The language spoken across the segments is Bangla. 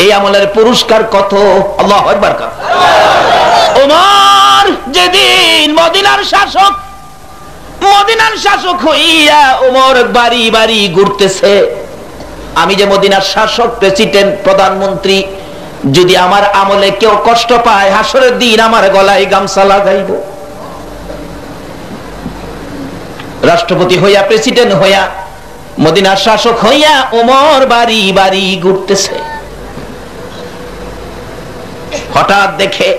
এই আমলের পুরস্কার কত! আল্লাহু আকবার। ওমর যেদিন মদিনার শাসক হইয়া ওমর বাড়ি বাড়ি ঘুরতেছে, আমি যে মদিনার শাসক, প্রেসিডেন্ট, প্রধানমন্ত্রী, যদি আমার আমলে কেউ কষ্ট পায় হাসরের দিন আমার গলায় গামছা লাগাইব। রাষ্ট্রপতি হইয়া, প্রেসিডেন্ট হইয়া, মদিনার শাসক হইয়া ওমর বাড়ি বাড়ি ঘুরতেছে। হঠাৎ দেখে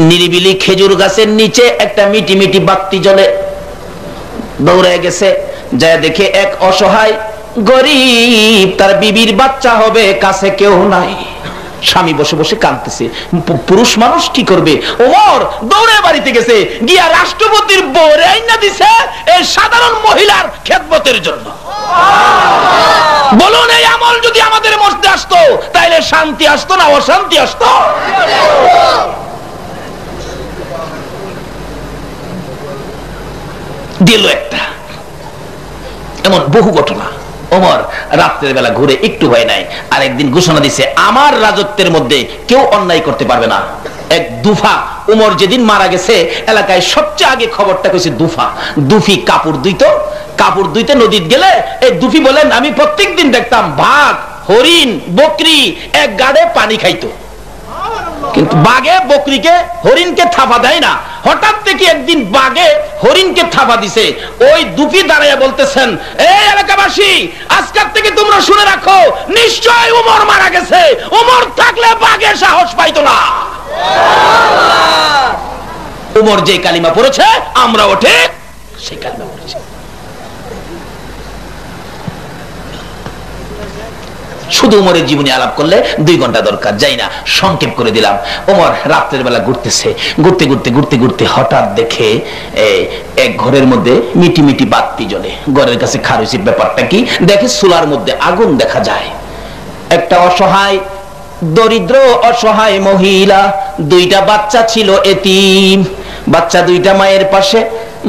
নিরিবিলি খেজুর গাছের নিচে একটা মিটি মিটি বাতি জ্বলে। দৌড়ে গেছে, যায় দেখে এক অসহায় গরিব, তার বিবির বাচ্চা হবে, কাছে কেউ নাই, স্বামী বসে বসে কাঁদতেছে। পুরুষ মানুষ কি করবে? ওমর দৌড়ে বাড়িতে গেছে, গিয়া রাষ্ট্রপতির বউরে আইনা দিছে এই সাধারণ মহিলার খেদমতের জন্য। বলুন, এই আমল যদি আমাদের মধ্যে আসতো তাইলে শান্তি আসতো না অশান্তি আসতো? দিল একটা। এমন বহু ঘটনা। ওমর রাত্রের বেলা ঘুরে একটু ভয় নাই। আরেকদিন ঘোষণা দিছে, আমার রাজত্বের মধ্যে কেউ অন্যায় করতে পারবে না। এক দুফা, ওমর যেদিন মারা গেছে এলাকায় সবচেয়ে আগে খবরটা কইছে দুফা। দুফি কাপড় ধুইতে নদীত গেলে এই দুফি বলেন, আমি প্রত্যেকদিন দেখতাম বাঘ, হরিণ, বকরি এক গাড়ে পানি খাইতো, কিন্তু বাঘে বকরিকে, হরিণকে থাপা দেয় না। হঠাৎ থেকে একদিন বাঘে হরিণকে থাপা দিছে। ওই দুফি দাঁড়াইয়া বলতেছেন, এই এলাকাবাসী, আজকের থেকে তোমরা শুনে রাখো, নিশ্চয় ওমর মারা গেছে। ওমর থাকলে বাঘের সাহস পাইতো না। ওমর যে কালিমা পড়েছে আমরাও ঠিক সেই কালিমা পড়েছি। শুধু ওমরের জীবনী আলাপ করলে 2 ঘন্টা দরকার, যাই না, সংক্ষেপ করে দিলাম। ওমর রাত্রের বেলা ঘুরতেছে, ঘুরতে হঠাৎ দেখে এক ঘরের মধ্যে মিটি মিটি বাতি জ্বলে। ঘরের কাছে খারুসির ব্যাপারটা কি দেখে, চুলার মধ্যে আগুন দেখা যায়। একটা অসহায়, দরিদ্র অসহায় মহিলা, 2টা বাচ্চা ছিল এতিম। বাচ্চা 2টা মায়ের পাশে,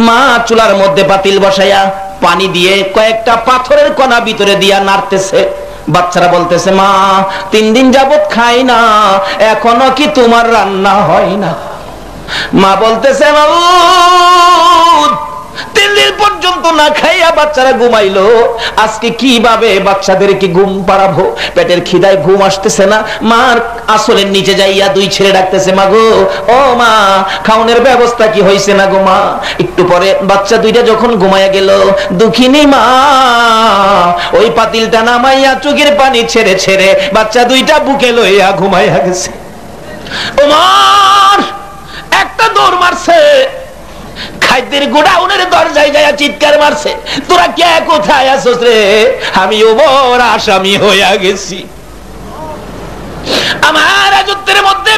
মা চুলার মধ্যে পাতিল বসাইয়া পানি দিয়ে কয়েকটা পাথরের কণা ভিতরে দিয়া নাড়তেছে। বাচ্চারা বলতেছে, মা 3 দিন যাবত খাই না, এখনো কি তোমার রান্না হয় না? মা বলতেছে, 3 দিন পর্যন্ত না খাইয়া বাচ্চারা ঘুমাইলো, আজকে কিভাবে বাচ্চাদেরকে ঘুম পাড়াবো? পেটের খিদায় ঘুম আসতেছে না। মার আসলের নিচে যাইয়া 2 ছেলে ডাকতেছে, মা গো, ও মা, খাওনের ব্যবস্থা কি হয়েছে না গো মা? একটু পরে বাচ্চা 2টা যখন ঘুমাইয়া গেল, দুঃখিনী মা ওই পাতিলটা নামাইয়া চোখের পানি ছেড়ে ছেড়ে বাচ্চা 2টা বুকে লইয়া ঘুমাইয়া গেছে। ওমর একটা দৌড় মারছে, খাদ্যের গোডাউনের দরজায় যায় চিৎকার মারছে, তোরা কে কোথায় আছোস রে? আমি ওমর আসামি হইয়া গেছি। আমার রাজত্বের মধ্যে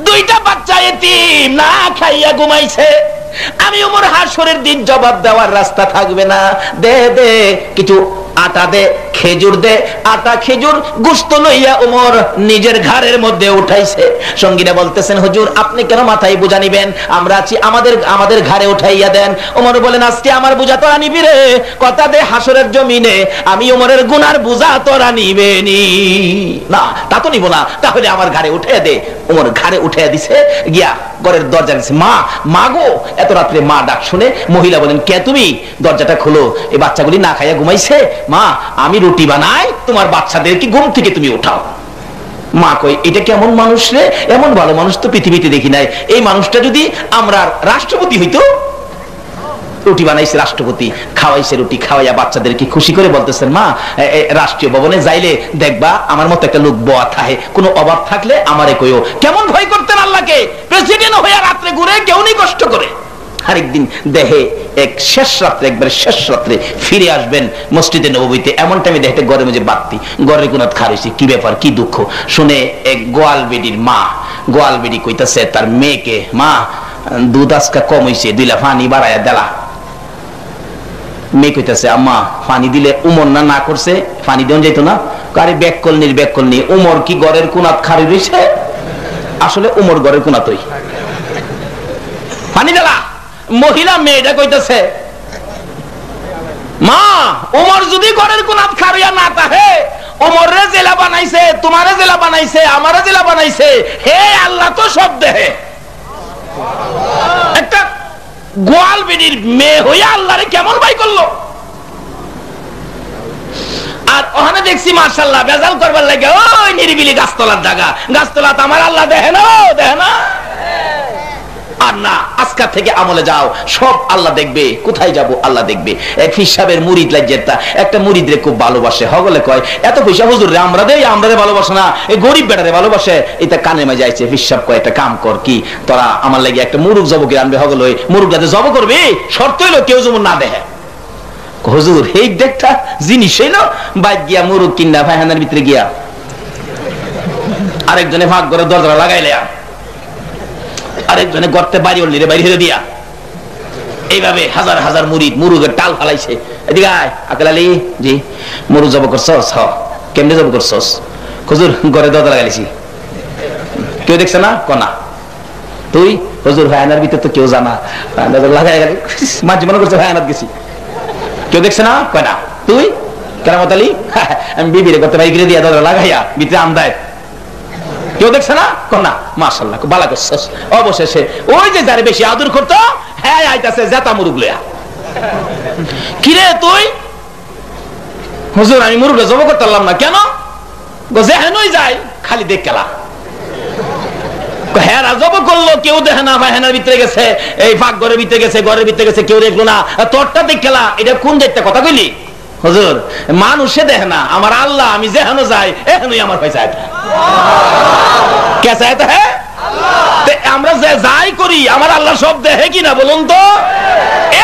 2টা বাচ্চা এতিম না খাইয়া ঘুমাইছে। আমি ওমর হাসরের দিন জবাব দেওয়ার রাস্তা থাকবে না। দে দে কিছু আটা দে, খেজুর দে। আটা খেজুর গোশত লইয়া ওমর নিজের ঘাড়ের মধ্যে উঠাইছে। সঙ্গীরা বলতেছেন, হুজুর আপনি কেন মাথায় বোঝা নিবেন? আমরা আছি, আমাদের ঘাড়ে উঠাইয়া দেন। ওমর বলেন, আজকে আমার বোঝা তোরা নিবি রে? কথা দে হাসরের জমিনে আমি ওমরের গুনার বোঝা তোরা নিবেনি না। তা তো নিব না, তাহলে আমার ঘাড়ে উঠাইয়া দে। ওমর ঘাড়ে উঠাইয়া দিছে। গিয়া ঘরের দরজা দিছে, মা গো। এত রাত্রে মা ডাক শুনে মহিলা বলেন, কে তুমি? দরজাটা খোলো, এই বাচ্চাগুলি না খাইয়া ঘুমাইছে। মা আমি রুটি বানাই, তোমার বাচ্চাদেরকে ঘুম থেকে তুমি উঠাও। মা কই, এটা কেমন মানুষ রে? এমন ভালো মানুষ তো পৃথিবীতে দেখি নাই। এই মানুষটা যদি আমরা রাষ্ট্রপতি হইতো। রুটি বানাইছে রাষ্ট্রপতি, খাওয়াইছে, রুটি খাওয়াইয়া বাচ্চাদেরকে খুশি করে বলতেছেন, মা রাষ্ট্রীয় ভবনে যাইলে দেখবা আমার মতো একটা লোক বয়া থাকে, কোনো অভাব থাকলে আমারে কইও। কেমন ভয় করতেন আল্লাহকে! প্রেসিডেন্ট হইয়া রাত্রে ঘুরে কেউ নেই কষ্ট করে। আরেকদিন দেহে একবার শেষ রাত্রে ফিরে আসবেন মসজিদে নববীতে, এমন টাইমে দেখতে ঘরের মধ্যে বাতি, ঘরের কোন খারিছি। কি ব্যাপার, কি দুঃখ? শুনে এক গোয়াল বেডির মা, গোয়াল বেডি কইতাছে তার মেয়েকে, মা দুধ আজকা কম হইছে, 2 লা পানি বাড়াইয়া দেলা। মেয়ে কইতাছে, আম্মা পানি দিলে উমর না করছে, পানি দেন যাইতো না? আরে ব্যাককলনি, উমর কি ঘরের কোনাত খারি রইছে? আসলে উমর ঘরের কোনাতই পানি দেলা। মহিলা মেয়েটা কইতেছে, মা উমর যদি ঘরের কোনাত খারিয়া না তাহে, উমর রে জেলা বানাই বানাইছে, আমারে জেলা বানাইছে, হে আল্লাহ তো সব দেহে। একটা গোয়াল বেডির মেয়ে হইয়া আল্লাহরে কেমন ভাই করলো। আর ওখানে দেখছি মাশাআল্লাহ বেজাল করবার লাগে ওই নিরিবিলি গাছতলার জায়গা, গাছতলাতে আমার আল্লাহ দেখে না, দেখে না। আর না, আজকাল থেকে আমলে যাও, সব আল্লাহ দেখবে। কোথায় যাব? আল্লাহ দেখবে। এক হিসাবের মুরিদ লাগেটা, একটা মুরিদ রে খুব ভালোবাসে, হগলে কয় এত পয়সা হুজুর রে আমরা দেই, আমরা রে ভালোবাসে না, এই গরিব বেটারে ভালোবাসে। এটা কানে মে যাইছে, হিসাব কয় একটা কাম কর, কি তোরা আমার লাগে একটা মুরুগ জবকে আনবে, হগল ওই মুরুগ যাতে জব করবে, শর্ত হইলো কেউ যেমন না দেখে। হুজুর এই দেখটা জিনিস হইলো, বাইক গিয়া মুরুগ কিনা ভাইহানার ভিতরে গিয়া আরেকজনে ভাগ করে দরজা লাগাইলে, আরেকজনে গর্তে বাড়ি উঠলি রে, বাইরে হেরে দিয়া। এইভাবে হাজার হাজার মুরিদ মুরুগের টাল ফালাইছে। এদিকে আয় আকেল আলী, জি মুরুগ জব করছস? হ। কেমনে জব করছস? হুজুর ঘরে দরজা লাগাইছি। কেউ দেখছে না? কনা তুই? হুজুর ভাইয়ানার ভিতরে তো কেউ জানা, লাগাই গেলি, মাঝে মনে করছে ভাইয়ানাত গেছি, কেউ দেখছে না? কয় না। তুই? কেরামত আলী, আমি বিবিরে করতে ভাই গিরে দিয়া দরজা লাগাইয়া ভিতরে আমদায়, কেউ দেখছে না? কন্যা মাশাআল্লাহ খুব ভালো করছস। অবশেষে ওই যে যারে বেশি আদর করতো, হ্যাঁ আইতাছে জেতা মুরুগ লইয়া। কিরে তুই? হুজুর আমি মুরুগ জব করতে পারলাম না। কেন? যেহেনই যাই খালি দেখ খেলা। হ্যাঁ জব করলো, কেউ দেখে না, ভাইহানার ভিতরে গেছে, এই ফাঁক ঘরের ভিতরে গেছে, ঘরের ভিতরে গেছে, কেউ দেখলো না, তোরটা দেখ খেলা। এটা কোন দেখতে কথা কইলি? হুজুর মানুষে দেখে না, আমার আল্লাহ, আমি যেহেন যাই এহেনই আমার পয়সা কে চাইতে। হ্যাঁ আমরা যে যাই করি আমার আল্লাহ সব দেখে কিনা বলুন তো?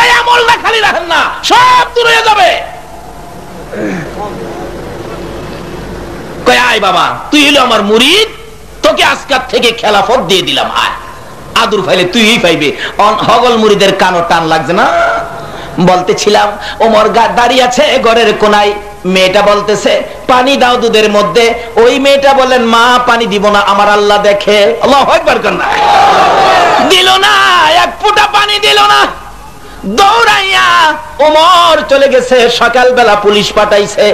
এই আমলটা খালি রাখেন না, সব দূর হয়ে যাবে। কয় আয় বাবা তুই হলো আমার মুরিদ, তোকে আজকাল থেকে খেলাফত দিয়ে দিলাম, আয় আদুর ফাইলে তুই পাইবে। হগল মুরিদের কানো টান লাগছে না? বলতেছিলাম ওমর দাঁড়িয়ে আছে ঘরের কোনায়, মেয়েটা বলতেছে পানি দাও দুধের মধ্যে। ওই মেয়েটা বলেন মা পানি দিব না, আমার আল্লাহ দেখে। আল্লাহু আকবার কন্যা দিল না, এক ফোঁটা পানি দিল না। দৌড়াইয়া ওমর চলে গেছে, সকালবেলা পুলিশ পাঠাইছে,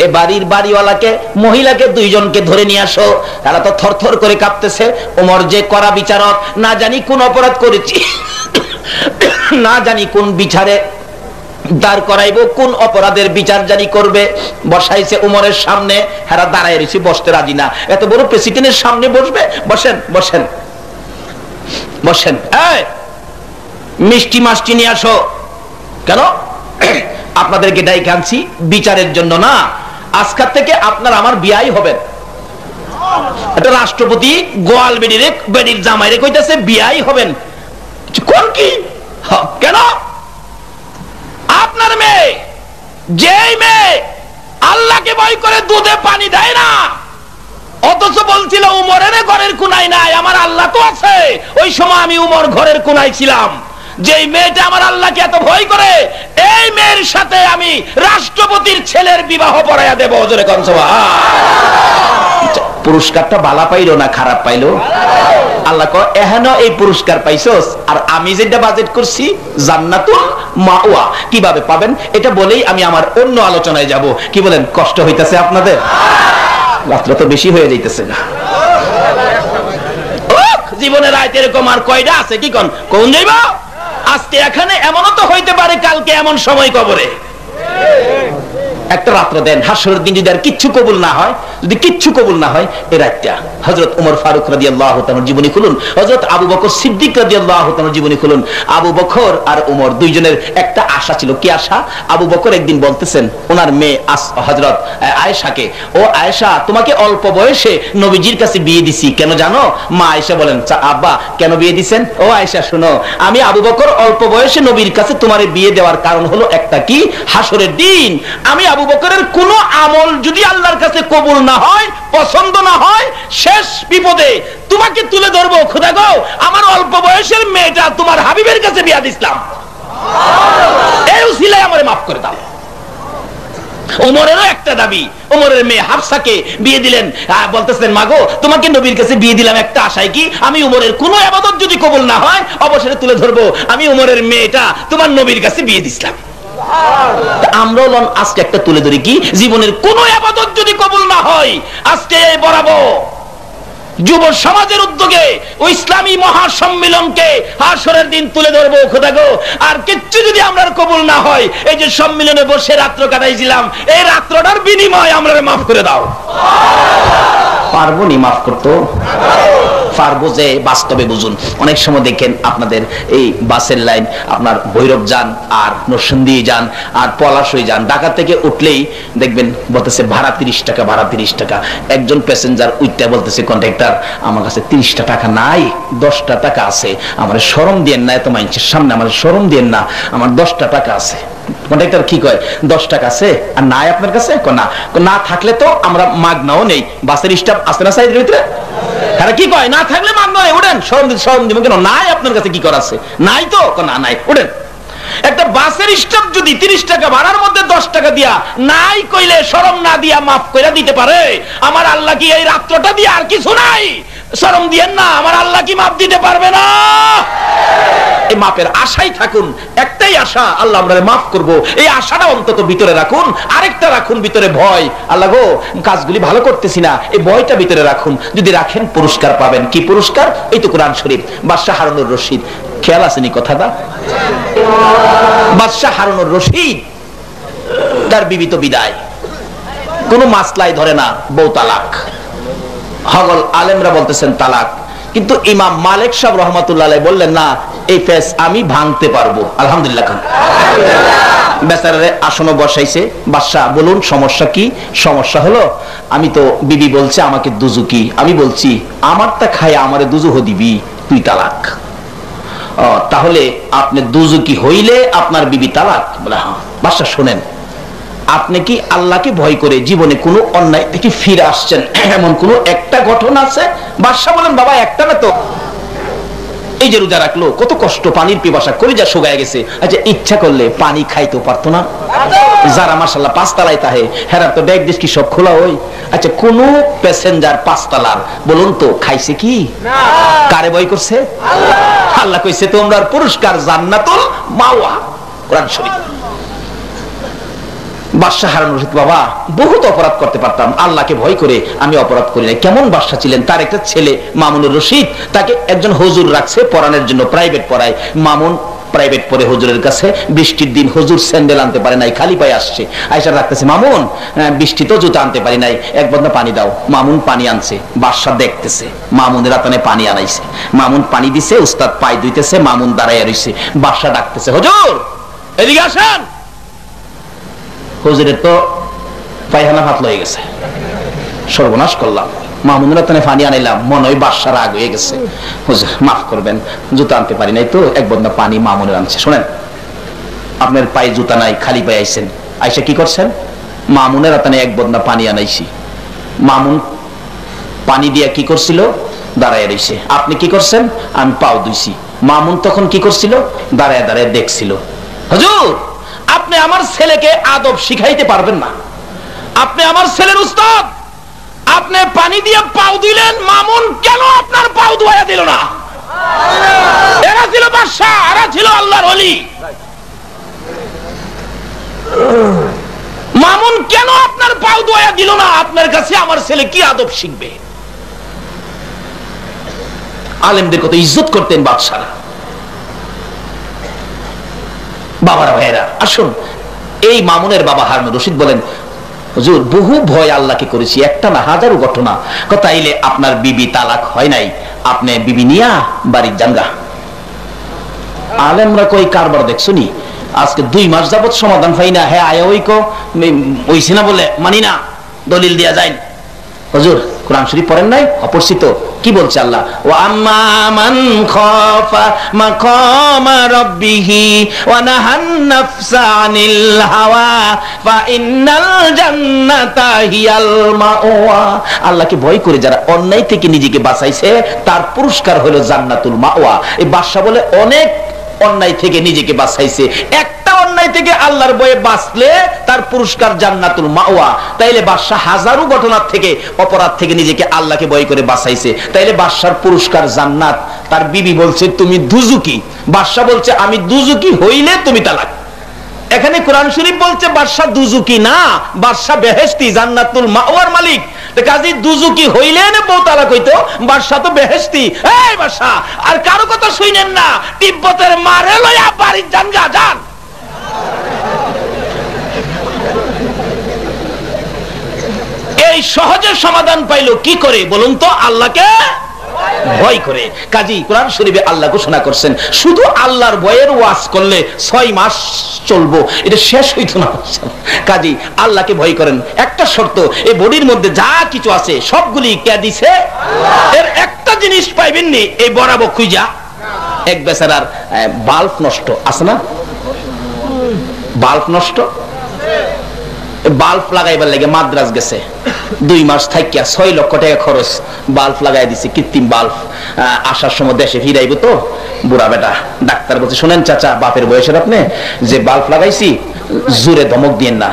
এ বাড়ির বাড়িওয়ালাকে মহিলাকে দুইজনকে ধরে নিয়ে আসো। তারা তো থরথর করে কাঁপতেছে। ওমর যে কড়া বিচারক, না জানি কোন অপরাধ করেছি, না জানি কোন বিচারে দাঁড় করাইবো, কোন অপরাধের বিচার জানি করবে। বসাইছে উমরের সামনে, হেরা দাঁড়ায় রয়েছে, বসতে রাজি না। এত বড় প্রেসিডেন্টের সামনে বসবে? বসেন বসেন বসেন। মিষ্টি মাষ্টি নিয়ে আসো। কেন? আপনাদেরকে ডাইকে আনছি বিচারের জন্য না, আজকাল থেকে আপনার আমার বিয়াই হবেন। একটা রাষ্ট্রপতি গোয়াল বেডির জামাইরে কইতাছে বিয়াই হবেন। কোন কি? কেন? আপনার মেয়ে, যেই মেয়ে আল্লাহকে ভয় করে দুধে পানি দেয় না, অথচ বলছিল উমরের ঘরের কোনায় নাই, আমার আল্লাহ তো আছে। ওই সময় আমি উমর ঘরের কোনায় ছিলাম। যেই মেয়েটা আমার আল্লাহকে এত ভয় করে, এই মেয়ের সাথে আমি রাষ্ট্রপতির ছেলের বিবাহ পড়াইয়া দেব। জোরে কোন সুবহান। পুরস্কারটা ভালো পাইলো না খারাপ পাইলো? আল্লাহ কয় এহেন এই পুরস্কার পাইছস, আর আমি যেটা বাজেট করছি জান্নাতুল মাওয়া কিভাবে পাবেন এটা বলেই আমি আমার অন্য আলোচনায় যাব। কি বলেন? কষ্ট হইতাছে আপনাদের? রাত্র তো বেশি হয়ে যাইতেছে না? জীবনের রাত এরকম আর কয়টা আছে? কি কোন কোন যাইব? আজকে এখানে এমনও তো হইতে পারে কালকে এমন সময় কবরে। একটা রাত্র দেন, হাসরের দিন যদি আর কিচ্ছু কবুল না হয়, যদি কিচ্ছু কবুল না হয়, এ রাতটা হযরত ওমর ফারুক রাদিয়াল্লাহু তাআলার জীবনী খুলুন, হযরত আবু বকর সিদ্দিক রাদিয়াল্লাহু তাআলার জীবনী খুলুন। আবু বকর আর ওমর দুইজনের একটা আশা ছিল। কি আশা? আবু বকর একদিন বলতেছেন ওনার মেয়ে হযরত আয়েশাকে, ও আয়েশা তোমাকে অল্প বয়সে নবীজির কাছে বিয়ে দিছি, কেন জানো? মা আয়েশা বলেন আব্বা কেন বিয়ে দিবেন? ও আয়েশা শোনো, আমি আবু বকর অল্প বয়সে নবীর কাছে তোমারে বিয়ে দেওয়ার কারণ হলো একটা, কি? হাসরের দিন আমি আবু বকরের কোন আমল যদি আল্লাহর কাছে কবুল না হয়, পছন্দ না হয়, শেষ বিপদে তোমাকে তুলে ধরবো। খোদা গো, আমার অল্প বয়সের মেয়েটা তোমার হাবিবের কাছে বিয়া দিছিলাম, এই উসিলায় আমারে মাফ করে দাও। ওমরেরও একটা দাবি, ওমরের মেয়ে হাফসাকে বিয়ে দিলেন, বলতেছেন মাগো তোমাকে নবীর কাছে বিয়ে দিলাম একটা আশায়, কি? আমি ওমরের কোন ইবাদত যদি কবুল না হয়, অবশেষে তুলে ধরবো আমি ওমরের মেয়েটা তোমার নবীর কাছে বিয়ে দিছিলাম। আমরা আজকে একটা তুলে ধরি, কি? জীবনের কোন ইবাদত যদি কবুল না হয়, আজকে বরাবর যুব সমাজের উদ্যোগে ওই ইসলামী মহাসম্মেলনকে হাসরের দিন তুলে ধরবো খোদা গো। আর কিচ্ছু যদি আমরা কবুল না হয়, এই যে সম্মেলনে বসে রাত্র কাটাইছিলাম, এই রাত্রটার বিনিময় আমরা মাফ করে দাও। পারবো নি মাফ করতে? পারবো যে বাস্তবে বুঝুন। অনেক সময় দেখেন আপনাদের এই বাসের লাইন, আপনার ভৈরব যান আর নরসিংদী যান আর পলাশই যান, ঢাকা থেকে উঠলেই দেখবেন বলতেছে ভাড়া 30 টাকা, ভাড়া 30 টাকা। একজন প্যাসেঞ্জার উঠতে বলতেছে কন্ডাক্টর আমার কাছে 30টা টাকা নাই, 10টা টাকা আছে, আমার শরম দিয়েন না, এত মানুষের সামনে আমার শরম দিয়েন না, আমার 10টা টাকা আছে। কন্ডাক্টর কি কয়, 10 টাকা আছে আর নাই আপনার কাছে? না, না থাকলে তো আমরা মাগনাও নেই। বাসের স্টাফ আছে না সাইডের ভিতরে? তারা কি কয়, না থাকলে মাগনা নেই, উঠেন। শরম দিব কেন? নাই আপনার কাছে কি করা আছে? নাই তো? না নাই, উঠেন। একটা বাসের স্টাফ যদি 30 টাকা ভাড়ার মধ্যে 10 টাকা দিয়া নাই কইলে শরম না দিয়া মাফ কইরা দিতে পারে, আমার আল্লাহ কি এই রাত্রটা দিয়ে আর কিছু নাই? শরম দিয়েন না, আমার আল্লাহ কি মাফ দিতে পারবে না? এই মাপের আশাই থাকুন, একটাই আশা, আল্লাহ আমরা মাফ করব। এই আশাটা অন্তত ভিতরে রাখুন। আরেকটা রাখুন ভিতরে ভয়, আল্লাহ গো কাজগুলি ভালো করতেছি না, এই ভয়টা ভিতরে রাখুন। যদি রাখেন পুরস্কার পাবেন। কি পুরস্কার? এই তো কোরআন শরীফ। বাদশাহ হারুনুর রশিদ, খেয়াল আসেনি কথাটা? বাদশাহ হারুনুর রশিদ তার বিবি তো বিদায়, কোনো মাসলাই ধরে না, বউ তালাক। হগল আলেমরা বলতেছেন তালাক, কিন্তু ইমাম মালিক সাহেব রহমাতুল্লাহ আলাইহি বললেন না, এই ফেস আমি ভাঙতে পারবো। আলহামদুলিল্লাহ। বেচারারে আসনে বসাইছে। বাদশাহ বলুন সমস্যা কি? সমস্যা হলো আমি তো, বিবি বলছে আমাকে দুজুকি, আমি বলছি আমারটা খায় আমারে দুজুহ দিবি, তুই তালাক। তাহলে আপনি দুজুকি হইলে আপনার বিবি তালাক? বলে হ্যাঁ। বাদশাহ শোনেন, আপনি কি আল্লাহকে ভয় করে জীবনে কোনো অন্যায় থেকে ফিরে আসছেন এমন কোন একটা ঘটনা আছে? বাদশাহ বলেন বাবা একটা না তো। এই যে রোজা রাখলো, কত কষ্ট, পানির পিপাসা করে যা শুকায় গেছে। আচ্ছা ইচ্ছা করলে পানি খাইতেও পারতো না? যারা মাশাআল্লাহ 5 তলায় তাহে হেরার তো ব্যাগ দিস কি সব খোলা হই। আচ্ছা কোন প্যাসেঞ্জার 5 তলার বলুন তো খাইছে কি? কারে ভয় করছে? আল্লাহ কইছে তোমরার পুরস্কার জান্নাতুল মাওয়া, কোরআন শরীফ। বাদশাহ হারুনুর রশিদ বাবা বহুত অপরাধ করতে পারতাম, আল্লাহকে ভয় করে আমি অপরাধ করি নাই। কেমন বাদশাহ ছিলেন? তার একটা ছেলে মামুনুর রশিদ, তাকে একজন হুজুর রাখছে পড়ানোর জন্য, প্রাইভেট পড়ায়। মামুন প্রাইভেট পড়ে হুজুরের কাছে, বৃষ্টির দিন হুজুর স্যান্ডেল আনতে পারে নাই, খালি পায়ে আসছে। আয়েশা রাখতেছে মামুন বৃষ্টি তো জুতা আনতে পারি নাই, এক বদনা পানি দাও। মামুন পানি আনছে, বাদশাহ দেখতেছে মামুনের হাতে পানি আনাইছে। মামুন পানি দিছে, উস্তাদ পায়ে ধুইতেছে, মামুন দাঁড়াইয়া রইছে। বাদশাহ ডাকতেছে হুজুর এদিকে আসেন। হুজুরের তো পায়খানা ফাতলা হয়ে গেছে, সর্বনাশ করলাম। মামুনের হাতে পানি আনাইলাম, মনে হয় বাদশাহ রাগ হয়ে গেছে। হুজুর মাফ করবেন, জুতা আনতে পারি নাই তো, এক বদনা পানি মামুনের আনছে। শোনেন আপনার পায়ে জুতা নাই, খালি পায়ে আইছেন, আইসা কি করছেন? মামুনের হাতে এক বদনা পানি আনাইছি। মামুন পানি দিয়া কি করছিল? দাঁড়ায় রইছে। আপনি কি করছেন? আমি পাও ধুইছি। মামুন তখন কি করছিল? দাঁড়ায় দাঁড়ায় দেখছিল। হুজুর আপনি আমার ছেলেকে আদব শিখাইতে পারবেন না, আপনি আমার ছেলের উস্তাদ, আপনি পানি দিয়ে পাও দিলেন, মামুন কেন আপনার পাও ধোয়া দিল না? এরা ছিল বাদশাহ, এরা ছিল আল্লাহর ওলি। মামুন কেন আপনার পাও ধোয়া দিল না? আপনার কাছে আমার ছেলে কি আদব শিখবে? আলেমদের কত ইজ্জত করতেন বাদশাহরা। বাবারা ভাইরা আসুন, এই মামুনের বাবা হারুনুর রশিদ বলেন হুজুর বহু ভয় আল্লাহকে করেছি, একটা না হাজারো ঘটনা। তাইলে আপনার বিবি তালাক হয় নাই, আপনি বিবি নিয়া বাড়ির জানগা। আলেমরা কই কারবার দেখছনি, আজকে 2 মাস যাবত সমাধান পাই না। হ্যাঁ আয়া ওই কো ওইছে না বলে মানি না, দলিল দেয়া যায়। হুজুর কোরআন শরীফ পড়েন নাই? অপরিচিত কি বলছে আল্লাহ? ওয়া আম্মা মান খাফা মাকামা রাব্বিহি ওয়া নাহান নাফসা আনিল হাওয়া ফা ইন্নাল জান্নাতা হিয়াল মাওয়া। আল্লাহকে ভয় করে যারা অন্যায় থেকে নিজেকে বাঁচাইছে তার পুরস্কার হলো জান্নাতুল মাওয়া। এই বাদশা বলে অনেক অন্যায় থেকে নিজেকে বাঁচাইছে, একটা অন্যায় থেকে আল্লাহর ভয়ে বাঁচলে তার পুরস্কার জান্নাতুল মাওয়া। তাইলে বাদশা হাজারো ঘটনার থেকে, অপরাধ থেকে নিজেকে আল্লাহকে ভয় করে বাঁচাইছে, তাইলে বাদশার পুরস্কার জান্নাত। তার বিবি বলছে তুমি দুজুকি, বাদশা বলছে আমি দুজুকি হইলে তুমি তালাক। এখানে কোরআন শরীফ বলছে বাদশা দুজুকি না, বাদশা বেহেশতি, জান্নাতুল মাওয়ার মালিক। কাজী দুজুকি হইলেন বউ তালাক হইতো, বাদশা তো বেহেশতি। এই বাদশা, আর কারো কথা শুনেন না, তিব্বতের মারে লইয়া বাড়ির যান গা, যান। এই সহজে সমাধান পাইলো কি করে বলুন তো? আল্লাহকে ভয় করে। কাজী কোরআন শরীফে আল্লাহ ঘোষণা করছেন, শুধু আল্লাহর ভয়ের ওয়াজ করলে 6 মাস চলবো, এটা শেষ হইতো না। কাজী আল্লাহকে ভয় করেন। একটা শর্ত, এই বডির মধ্যে যা কিছু আছে সবগুলি কে দিছে? এর একটা জিনিস পাইবেন নি, এই বরাবর খুঁজা। এক বেচারার বাল্ব নষ্ট আছে না, বাল্ব নষ্ট, বাল্ব লাগাইবার লাগে মাদ্রাজ গেছে, 2 মাস থাকিয়া 6 লক্ষ টাকা খরচ, বাল্ব লাগাই দিছে, কৃত্রিম বাল্ব। আসার সময় দেশে ফিরাইব তো, বুড়া বেটা ডাক্তার বলছে, শোনেন চাচা, বাপের বয়সের আপনি, যে বাল্ব লাগাইছি, জোরে ধমক দিয়েন না,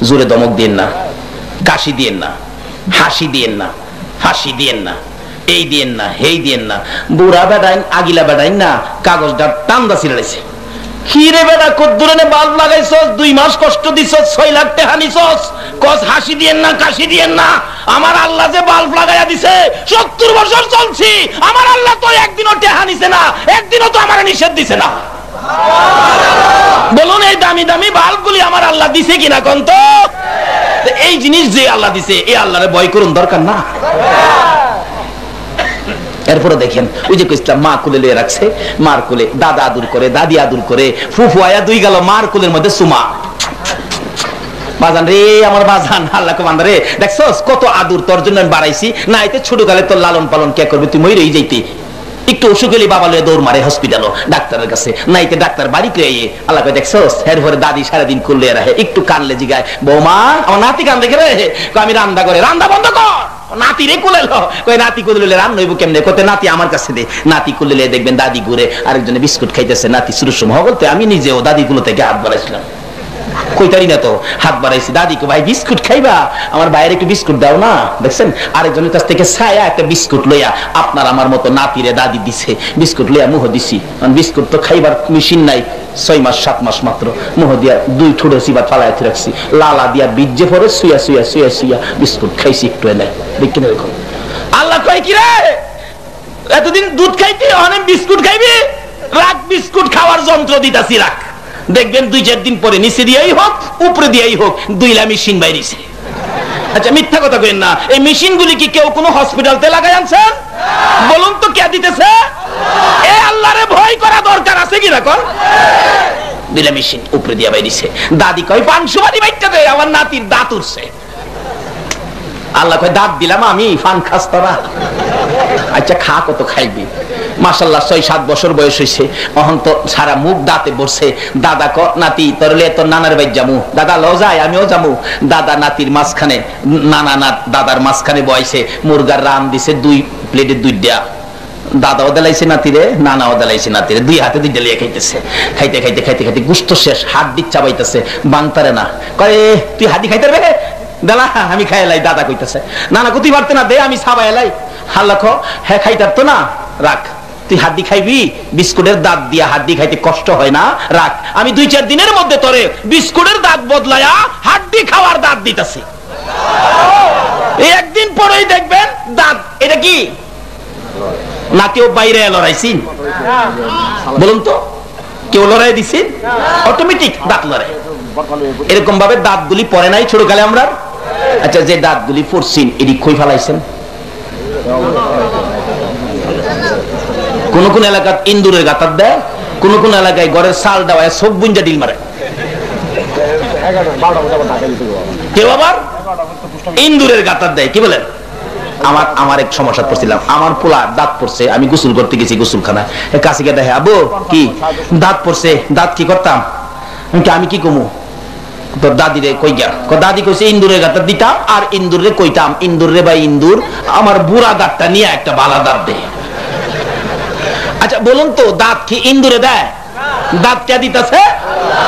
জোরে ধমক দিয়েন না, কাশি দিয়েন না, হাসি দিয়েন না, হাসি দিয়েন না, এই দিয়েন না, হেই দিয়েন না। বুড়া বেটাইন আগিলা বেটাইন না, কাগজটা টান্দা ছিড়াইছে। কিরে বেটা, কদ্দুরে বাল্ব লাগাইছস, 2 মাস কষ্ট দিছস, 6 লাখ টাকা নিছস, কস হাসি দিয়েন না, কাশি দিয়েন না। আমার আল্লাহ যে বাল্ব লাগাইয়া দিছে, 70 বছর চলছি, আমার আল্লাহ তো একদিনও টাকা নিছে না, একদিনও তো আমার নিষেধ দিছে না। বলুন, এই দামি দামি বাল্ব গুলি আমার আল্লাহ দিছে কিনা কোন তো? এই জিনিস যে আল্লাহ দিছে, এই আল্লাহরে ভয় করুন, দরকার না। এরপরে দেখেন, ওই যে ইসলাম মা কোলে লিয়ে রাখছে, মার কোলে দাদা আদর করে, দাদি আদর করে, ফুফু আয়া 2 গেল, মার কোলের মধ্যে সুমা। বাজান রে, আমার বাজান, আল্লাহ কো বান্দা রে, দেখছস কত আদর তোর জন্য আমি বাড়াইছি, না এতে ছোট কালে তোর লালন পালন কে করবে, তুই মইরেই যাইতে। একটু অসুখ হলে বাবা লয়ে দৌড় মারে হসপিটাল, ডাক্তারের কাছে, না এতে ডাক্তার বাড়িতে আইয়ে, আল্লাহ কয় দেখছস, এরপরে দাদি সারাদিন করলে রাখে, একটু কানলে জিগায়, বৌমা আমার নাতি কান দেখে রে, আমি রান্না করে, রান্না বন্ধ কর, নাতি রে কোলে লো, কই নাতি কোলে লইলে রান্না হইব কেমনে, কতে নাতি আমার কাছে দে, নাতি কোলে লইলে দেখবেন দাদি ঘুরে আরেকজনে বিস্কুট খাইতেছে, নাতি শুরু সময় বলতে আমি নিজেও দাদি গুলো থেকে হাত বাড়াইছিলাম, কইতারি না তো, হাত বাড়াইছি, দাদিকে ভাই বিস্কুট খাইবা, আমার বাইরে একটু বিস্কুট দাও না। দেখছেন, আরেকজনের কাছ থেকে ছায়া একটা বিস্কুট লইয়া আপনার আমার মতো নাতিরে দাদি দিছে, বিস্কুট লইয়া মুহ দিছি, বিস্কুট তো খাইবার মেশিন নাই, 6 মাস 7 মাস মাত্র, মুহ দিয়া 2 ঠোঁটে সিবা ফালাই রাখছি, লালা দিয়া বীজে পরে শুয়া শুয়া শুয়া শুয়া বিস্কুট খাইছি একটু এনে দেখি না। দেখুন আল্লাহ কয় কি রে, এতদিন দুধ খাইতি, অনেক বিস্কুট খাইবি, রাখ বিস্কুট খাওয়ার যন্ত্র দিতাছি, রাখ, দেখবেন 2-4 দিন পরে নিচে দিয়েই হোক উপরে দিয়েই হোক 2লা মেশিন বাইরেছে। আচ্ছা মিথ্যা কথা কইেন না, এই মেশিন গুলি কি কেউ কোনো হসপিটালতে লাগাই আনছেন? বলুন তো কে দিতেছে? এই আল্লাহরে ভয় করা দরকার আছে কি না কোন? 2লা মেশিন উপরে দিয়া বাইরেছে। দাদি কয় 500 বাড়ি বাইটা দে, আমার নাতির দাঁত উঠছে। আল্লাহ কয় দাঁত দিলাম আমি, ফান খাস তোরা। আচ্ছা খা, কত খাইবি? মাশাআল্লাহ 6-7 বছর বয়স হইছে, এখন তো সারা মুখ দাঁতে পড়ছে। দাদা ক নাতি তোরলে তোর নানার বাড়ি যামু, দাদা ল যায়, আমিও যামু। দাদা নাতির মাঝখানে, নানা নাত দাদার মাঝখানে বয়সে, মুরগার রান দিছে 2 প্লেটে 2টা, দাদাও দেলাইছে নাতিরে, নানাও দেলাইছে নাতিরে, 2 হাতে 2টা লিয়ে খাইতেছে। খাইতে খাইতে খাইতে খাইতে গুস্ত শেষ, হাড্ডি চাবাইতেছে, বাংতারে না, কয় তুই হাড্ডি খাইতে রে, দাদা আমি খাইলাই। দাদা কইতেছে নানা কুতি পারতে না, দে আমি সাবাইলাই। আল্লাহ কো হ্যাঁ খাইতার তো না, রাখ, তুই হাড্ডি খাইবি, বিস্কুটের দাঁত দিয়া হাড্ডি খাইতে কষ্ট হয় না, রাখ, আমি 2-4 দিনের মধ্যে তোরে বিস্কুটের দাঁত বদলায়া হাড্ডি খাওয়ার দাঁত দিতেছি। এই একদিন পরেই দেখবেন দাঁত, এটা কি না কেউ বাইরে লড়াইছি? বলুন তো কেউ লড়াই দিছি? অটোমেটিক দাঁত লড়াই। এরকম ভাবে দাঁতগুলি পড়ে নাই ছোটকালে আমরা? আচ্ছা যে দাঁতগুলি পড়ছেন এটি কই ফেলাইছেন? কোন কোন এলাকায় ইন্দুরের গাতার দেয়, কোন কোন এলাকায় ঘরের সাল দেওয়ায় সব বুঞ্জা ডিল মারে, কেউ আবার ইন্দুরের গাতার দেয়। কি বলেন? আমার এক সমস্যা পড়ছিলাম, আমার পোলা দাঁত পড়ছে, আমি গোসল করতে গেছি গোসলখানা, কাছে গিয়ে দেখে আবু কি দাঁত পড়ছে, দাঁত কি করতাম? আমি কি কমু? তোর দাদি রে কই গা? দাদি কইছে ইন্দুরের গাতার দিতাম, আর ইন্দুরে কইতাম ইন্দুর রে ভাই ইন্দুর, আমার বুড়া দাঁতটা নিয়ে একটা বালা দাঁত দে। আচ্ছা বলুন তো দাঁত কি ইন্দুরে দেয়? দাঁত কে দিতেছে?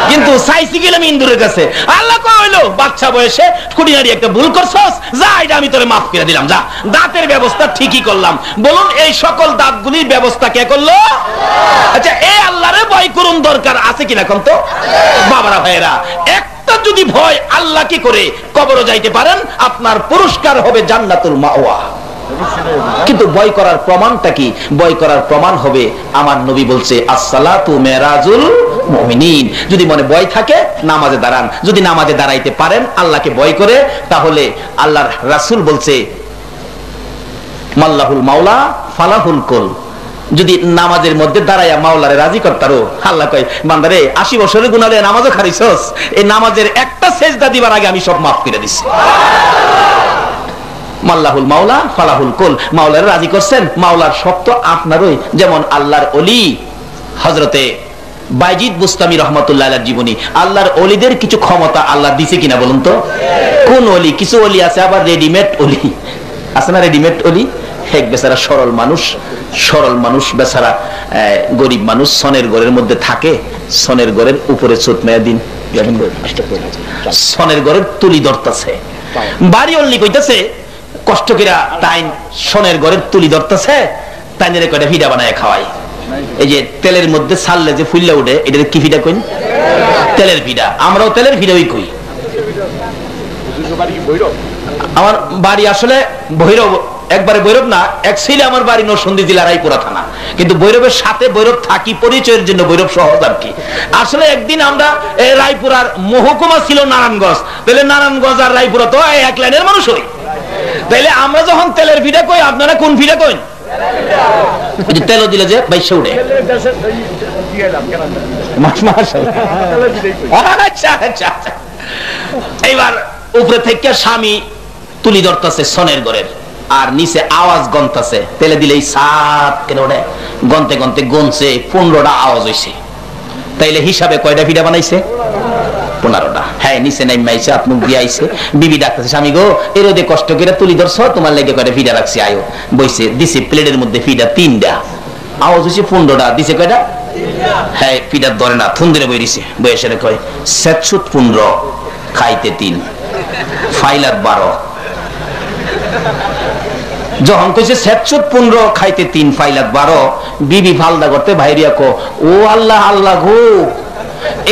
কিন্তু চাইছি গেলাম ইন্দুরের কাছে। আল্লাহ কইলো বাচ্চা বয়সে কুড়িয়ারি একটা ভুল করছস, যা এটা আমি তোরে মাফ করে দিলাম, যা, দাঁতের ব্যবস্থা ঠিকই করলাম। বলুন এই সকল দাঁতগুলির ব্যবস্থা কে করলো? আচ্ছা এই আল্লাহরে ভয় করুন দরকার আছে কিনা কোন তো? বাবারা ভাইরা, একটা একটা যদি ভয় আল্লাহ কি করে কবরে যাইতে পারেন, আপনার পুরস্কার হবে জান্নাতুল মাওয়া। কিন্তু ভয় করার প্রমাণটা কি? ভয় করার প্রমাণ হবে আমার নবী বলছে আসসালাতু মেরাজুল মুমিনিন। যদি মনে ভয় থাকে নামাজে দাঁড়ান, যদি নামাজে দাঁড়াইতে পারেন আল্লাহকে ভয় করে, তাহলে আল্লাহর রাসূল বলছে মাল্লাহুল মাওলা ফালাহুল কুল। যদি নামাজের মধ্যে দাঁড়াইয়া মাওলারে রাজি করতারো, আল্লাহ কয় বান্দারে 80 বছরের গুনাহ লয়ে নামাজও খারিছস, এই নামাজের একটা সেজদা দিবার আগে আমি সব মাফ করে দিছি। মাল্লাহুল মাওলা ফালাহুল কুল, মাওলারে রাজি করছেন, মাওলার সব তো আপনারই। যেমন আল্লাহর ওলি হযরতে বাইজিদ বুস্তামি রহমাতুল্লাহ আলাইহির জীবনী, আল্লাহর ওলিদের কিছু ক্ষমতা আল্লাহ দিছে কিনা বলুন তো? কোন ওলি? কিছু ওলি আছে আবার রেডিমেড ওলি আছে না, রেডিমেড ওলি। এক বেচারা সরল মানুষ বেচারা গরিব মানুষ, সনের ঘরের মধ্যে থাকে, সনের ঘরের উপরে চোটমায়া দিন সনের ঘরের তুলি ধরতেছে, বাড়ি অল্লি কইতেছে কষ্ট কইরা তাই সনের ঘরের তুলি ধরতেছে, তাই নিয়ে কয়টা ভিডা বানায় খাওয়াই। এই যে তেলের মধ্যে ছাড়লে যে ফুললে উঠে, এটা কি ভিডা কইন? তেলের ভিডা। আমরাও তেলের ভিডাই কই। আমার বাড়ি আসলে ভৈরব, একবারে ভৈরব না, অ্যাকচুয়ালি আমার বাড়ি নরসিংদী জেলা রায়পুরা থানা, কিন্তু ভৈরবের সাথে ভৈরব থাকি পরিচয়ের জন্য ভৈরব সহজ আর কি। আসলে একদিন আমরা রায়পুরার মহকুমা ছিল নারায়ণগঞ্জ, তাহলে নারায়ণগঞ্জ আর রায়পুরা তো এক লাইনের মানুষ হই, তাইলে আমরা যখন তেলের ভিডা কই, আপনারা কোন ভিডা কইন? তেল দিলে যে বাইশে উঠে। এইবার উপরে থেকে স্বামী তুলি ধরতেছে সনের ঘরের, আর নিচে আওয়াজ গন্তাছে, তেলে দিলেই সাপ কেন ওঠে, গন্তে গন্তে গনছে 15টা আওয়াজ হইছে। তাইলে হিসাবে কয়টা ভিডা বানাইছে? 15টা। হ্যাঁ, নিচে নাইমাইছে, আপনি দিয়ে আইছে, বিবি ডাকতেছে স্বামী গো এর ওদের কষ্ট করে তুলি ধরছো, তোমার লেগে কয়টা ভিডা রাখছি, আয়ো। বইছে, দিছে প্লেটের মধ্যে ভিডা 3টা, আওয়াজ হইছে 15টা, দিছে কয়টা? হ্যাঁ, ভিডা ধরে না, থুন্দিরে বই দিছে, বয়সে কয় 715 খাইতে 3 ফাইলাত 12। যখন কইছে 715 খাইতে 3 ফাইলাত 12, বিবি ফালদা করতে ভাইরিয়া কো ও আল্লাহ আল্লাহ গো,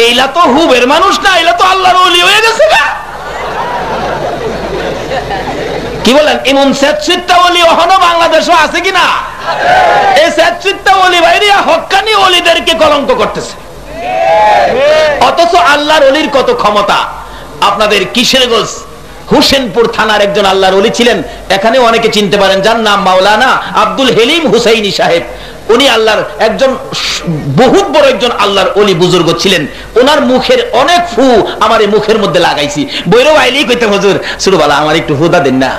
এইলা তো হুবের মানুষ না, এইলা তো আল্লাহর ওলি হয়ে গেছে না। কি বলেন? এমন 67টা ওলি এখনো বাংলাদেশে আছে কিনা? এই 67টা ওলি ভাইরিয়া হক্কানি ওলিদেরকে কলঙ্ক করতেছে। অথচ আল্লাহর ওলির কত ক্ষমতা। আপনাদের কিশোরগঞ্জ হুসেনপুর থানার একজন আল্লাহর ওলি ছিলেন, এখানে অনেকে চিনতে পারেন, যার নাম মাওলানা আব্দুল হেলিম হুসাইনি সাহেব। উনি আল্লাহর একজন বহুত বড় একজন আল্লাহর ওলি বুজুর্গ ছিলেন। ওনার মুখের অনেক ফু আমার এই মুখের মধ্যে লাগাইছি, বৈরব আইলেই কইতে হুজুর ছোটবেলা আমার একটু হুদা দেন না,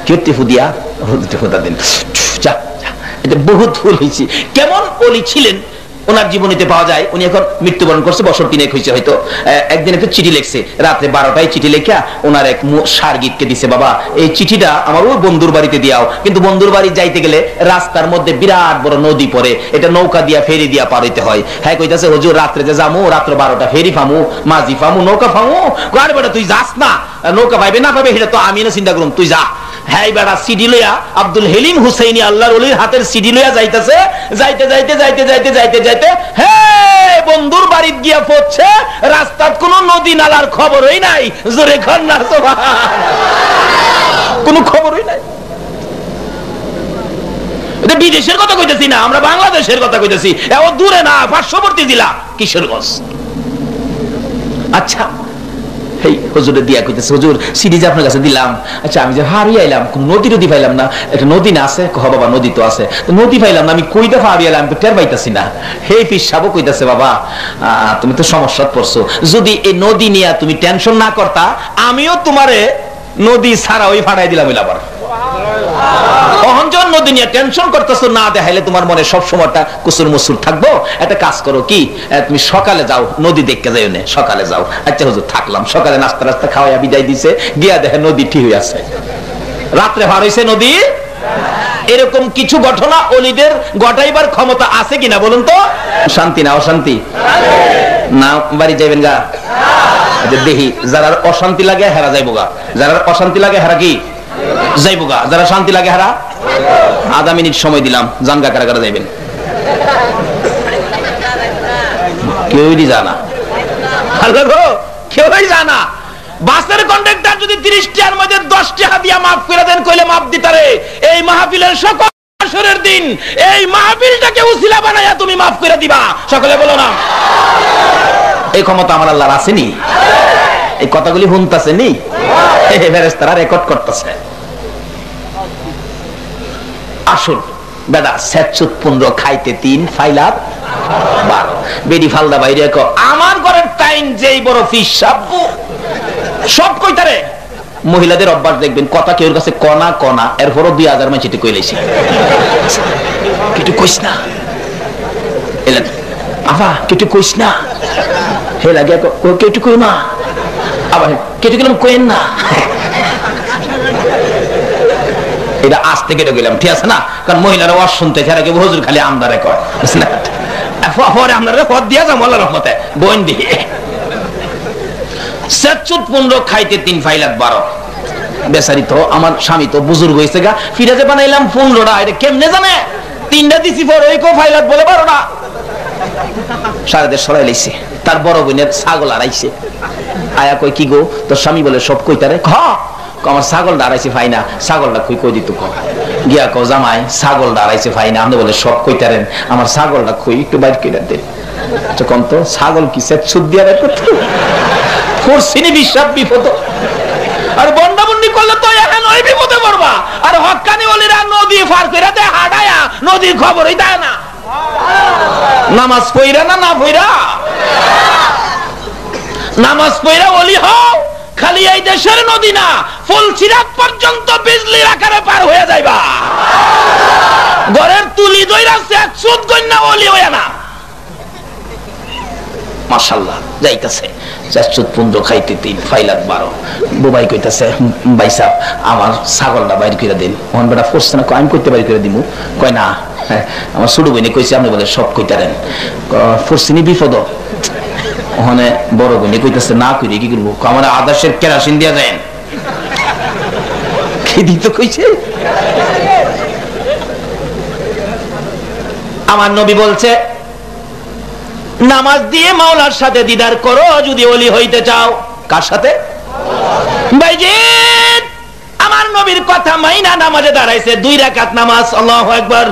কি হুদিয়া হুদা দেন, এটা বহুত ফুল হয়েছি। কেমন ওলি ছিলেন ওনার জীবনীতে পাওয়া যায়। উনি এখন মৃত্যুবরণ করছে, বছর 3 হয়েছে হয়তো। একদিন একটা চিঠি লিখছে, রাত্রে 12টায় চিঠি লেখা ওনার এক সার্গিককে দিছে, বাবা এই চিঠিটা আমার ওই বন্ধুর বাড়িতে দিয়াও। কিন্তু বন্ধুর বাড়ি যাইতে গেলে রাস্তার মধ্যে বিরাট বড় নদী পড়ে, এটা নৌকা দিয়া ফেরি দিয়া পার হইতে হয়। হ্যাঁ কইতাছে হুজুর রাত্রে যে যামু, রাত্র 12টা ফেরি ফামু, মাঝি ফামু, নৌকা ফামু। আরে বেটা তুই যাস না, নৌকা পাইবে না পাবে সেটা তো আমি না চিন্তা করুম, তুই যা। হ্যাঁ বেটা সিডি লইয়া আব্দুল হেলিম হুসাইনি আল্লাহর ওলির হাতের সিডি লইয়া যাইতেছে, যাইতে যাইতে যাইতে যাইতে যাইতে যাইতে হ্যাঁ বন্ধুর বাড়িত গিয়া পড়ছে, রাস্তার কোন নদী নালার খবরই নাই। জোরে ঘর না কোন খবরই নাই। এটা বিদেশের কথা কইতেছি না, আমরা বাংলাদেশের কথা কইতেছি। এত দূরে না, পার্শ্ববর্তী জেলা কিশোরগঞ্জ। আচ্ছা এই হুজুরে দিয়া কইতেছে হুজুর সিডি যে আপনার কাছে দিলাম, আচ্ছা আমি যে হারিয়ে আইলাম, কোন নদী নদী পাইলাম না। একটা নদী না আছে? হ বাবা নদী তো আছে, নদী পাইলাম না, আমি কই দফা হারিয়ে আইলাম, টের পাইতাছি না। হে পিসাবও কইতাছে বাবা তুমি তো সমস্যাত পড়ছো, যদি এই নদী নিয়ে তুমি টেনশন না করতা, আমিও তোমারে নদী ছাড়া ওই ফাড়াই দিলাম। আবার অহংজন নদী নিয়ে টেনশন করতেছো না, দেখাইলে তোমার মনে সব সময়টা কুসুর মুসুর থাকবো। একটা কাজ করো কি, তুমি সকালে যাও, নদী দেখতে যাই, সকালে যাও। আচ্ছা হুজুর থাকলাম। সকালে নাস্তা রাস্তা খাওয়াইয়া বিদায় দিছে, গিয়া দেখে নদী ঠিক হয়ে আছে, রাত্রে ভার হইছে নদী। এরকম কিছু ঘটনা ওলিদের ঘটাইবার ক্ষমতা আছে কিনা বলুন তো? শান্তি না অশান্তি না? বাড়ি যাইবেন গা? দেখি যারা অশান্তি লাগে হেরা যাইব গা, যারা অশান্তি লাগে হেরা কি যাইব গা, যারা শান্তি লাগে হারা। আধা মিনিট সময় দিলাম, জানগা কারা কারা যাইবেন? কেউই জানা কেউই জানা। বাসের কন্ডাক্টর যদি 30 টাকার মধ্যে 10 টাকা দিয়া মাফ করে দেন কইলে মাফ দিতারে। এই মাহফিলের সকল আসরের দিন এই মাহফিলটাকে উসিলা বানায়া তুমি মাফ করে দিবা। সকলে বলো না। এই ক্ষমতা আমার আল্লাহর আসেনি? এই কথাগুলি শুনতাছে নি? ফেরেশতারা রেকর্ড করতেছে। আসুন বেটা, 715 খাইতে 3 ফাইলার 12। বেডি ফালদা বাইরে আমার ঘরের টাইম যেই বড় ফিস সাব্বু সব কইতারে। মহিলাদের অভ্যাস দেখবেন, কথা কেউর কাছে কনা কনা, এরপরও 2000 মাইছে কই লাইছে। কিছু কইস না এলা আবা, কিছু কইস না হে লাগে কিছু কই না আবার কিছু গেলাম কইেন না। এটা আজ থেকে গেলাম, ঠিক আছে না? কারণ মহিলারা ওয়াজ শুনতে ছাড়া কেউ হুজুর খালি আমদারে কয়, বুঝলেন? পরে আপনারা পথ দিয়া যাবো আল্লাহর রহমতে বোন দিয়ে। 715 খাইতে 3 ফাইলাত 12। বেচারি তো আমার স্বামী তো বুজুর্গ হয়েছে গা, ফিরাজে বানাইলাম 15টা। এটা কেমনে জানে? 3টা দিছি পর ওই কো ফাইলাত বলে 12টা। সারা দেশ সরাই লাইছে। তার বড় বোনের ছাগল হারাইছে। আয়া কই কি গো তোর স্বামী বলে সব কইতারে। আমার ছাগলটা হারাইছে ফাইনা। ছাগলটা কই দিত ক গিয়া কো জামাই ছাগলটা হারাইছে ফাইনা, আপনি বলে সব কইতারেন, আমার ছাগলটা কই একটু বাইর করে দেন। তখন তো ছাগল কি সেট সুদ দিয়া বের করতে ফোরসিনি বিশ্বাস বিপদ। আর বন্ডাবন্ডি করলে তো এখন ওই বিপদে পড়বা। আর হক্কানি ওলিরা নদী পার করে দেয় হাডায়া, নদীর খবরই দেয় না। নামাজ পইরা না পইরা, নামাজ পইরা ওলি হও। খালি এই দেশের নদী না, ফুলসিরাত পর্যন্ত বিজলির আকারে পার হয়ে যাইবা। ঘরের তুলি দইরা সেট সুদ কইনা ওলি হইয়া না। মাশাআল্লাহ যাইতাছে 715 খাইতে 3 ফাইলাত 12। বুবাই কইতাছে ভাই সাহেব আমার ছাগলটা বাইর করে দেন। ওহন বেটা ফোরছে না, আমি কইতে বাইর করে দিমু। কয় না আমার ছোট বোনে কইছে আপনি বলে সব কইতারেন। ফোরছিনি বিপদ। ওখানে বড় বোনে কইতাছে না কইরে কি করবো? আমার আদার্সের কেরাসিন দিয়া যায় কি দিত কইছে। আমার নবী বলছে নামাজ দিয়ে মাওলার সাথে দিদার করো যদি ওলি হইতে চাও। কার সাথে? ভাইজিৎ আমার নবীর কথা মাইনা নামাজে দাঁড়াইছে 2 রাকাত নামাজ। আল্লাহু আকবার।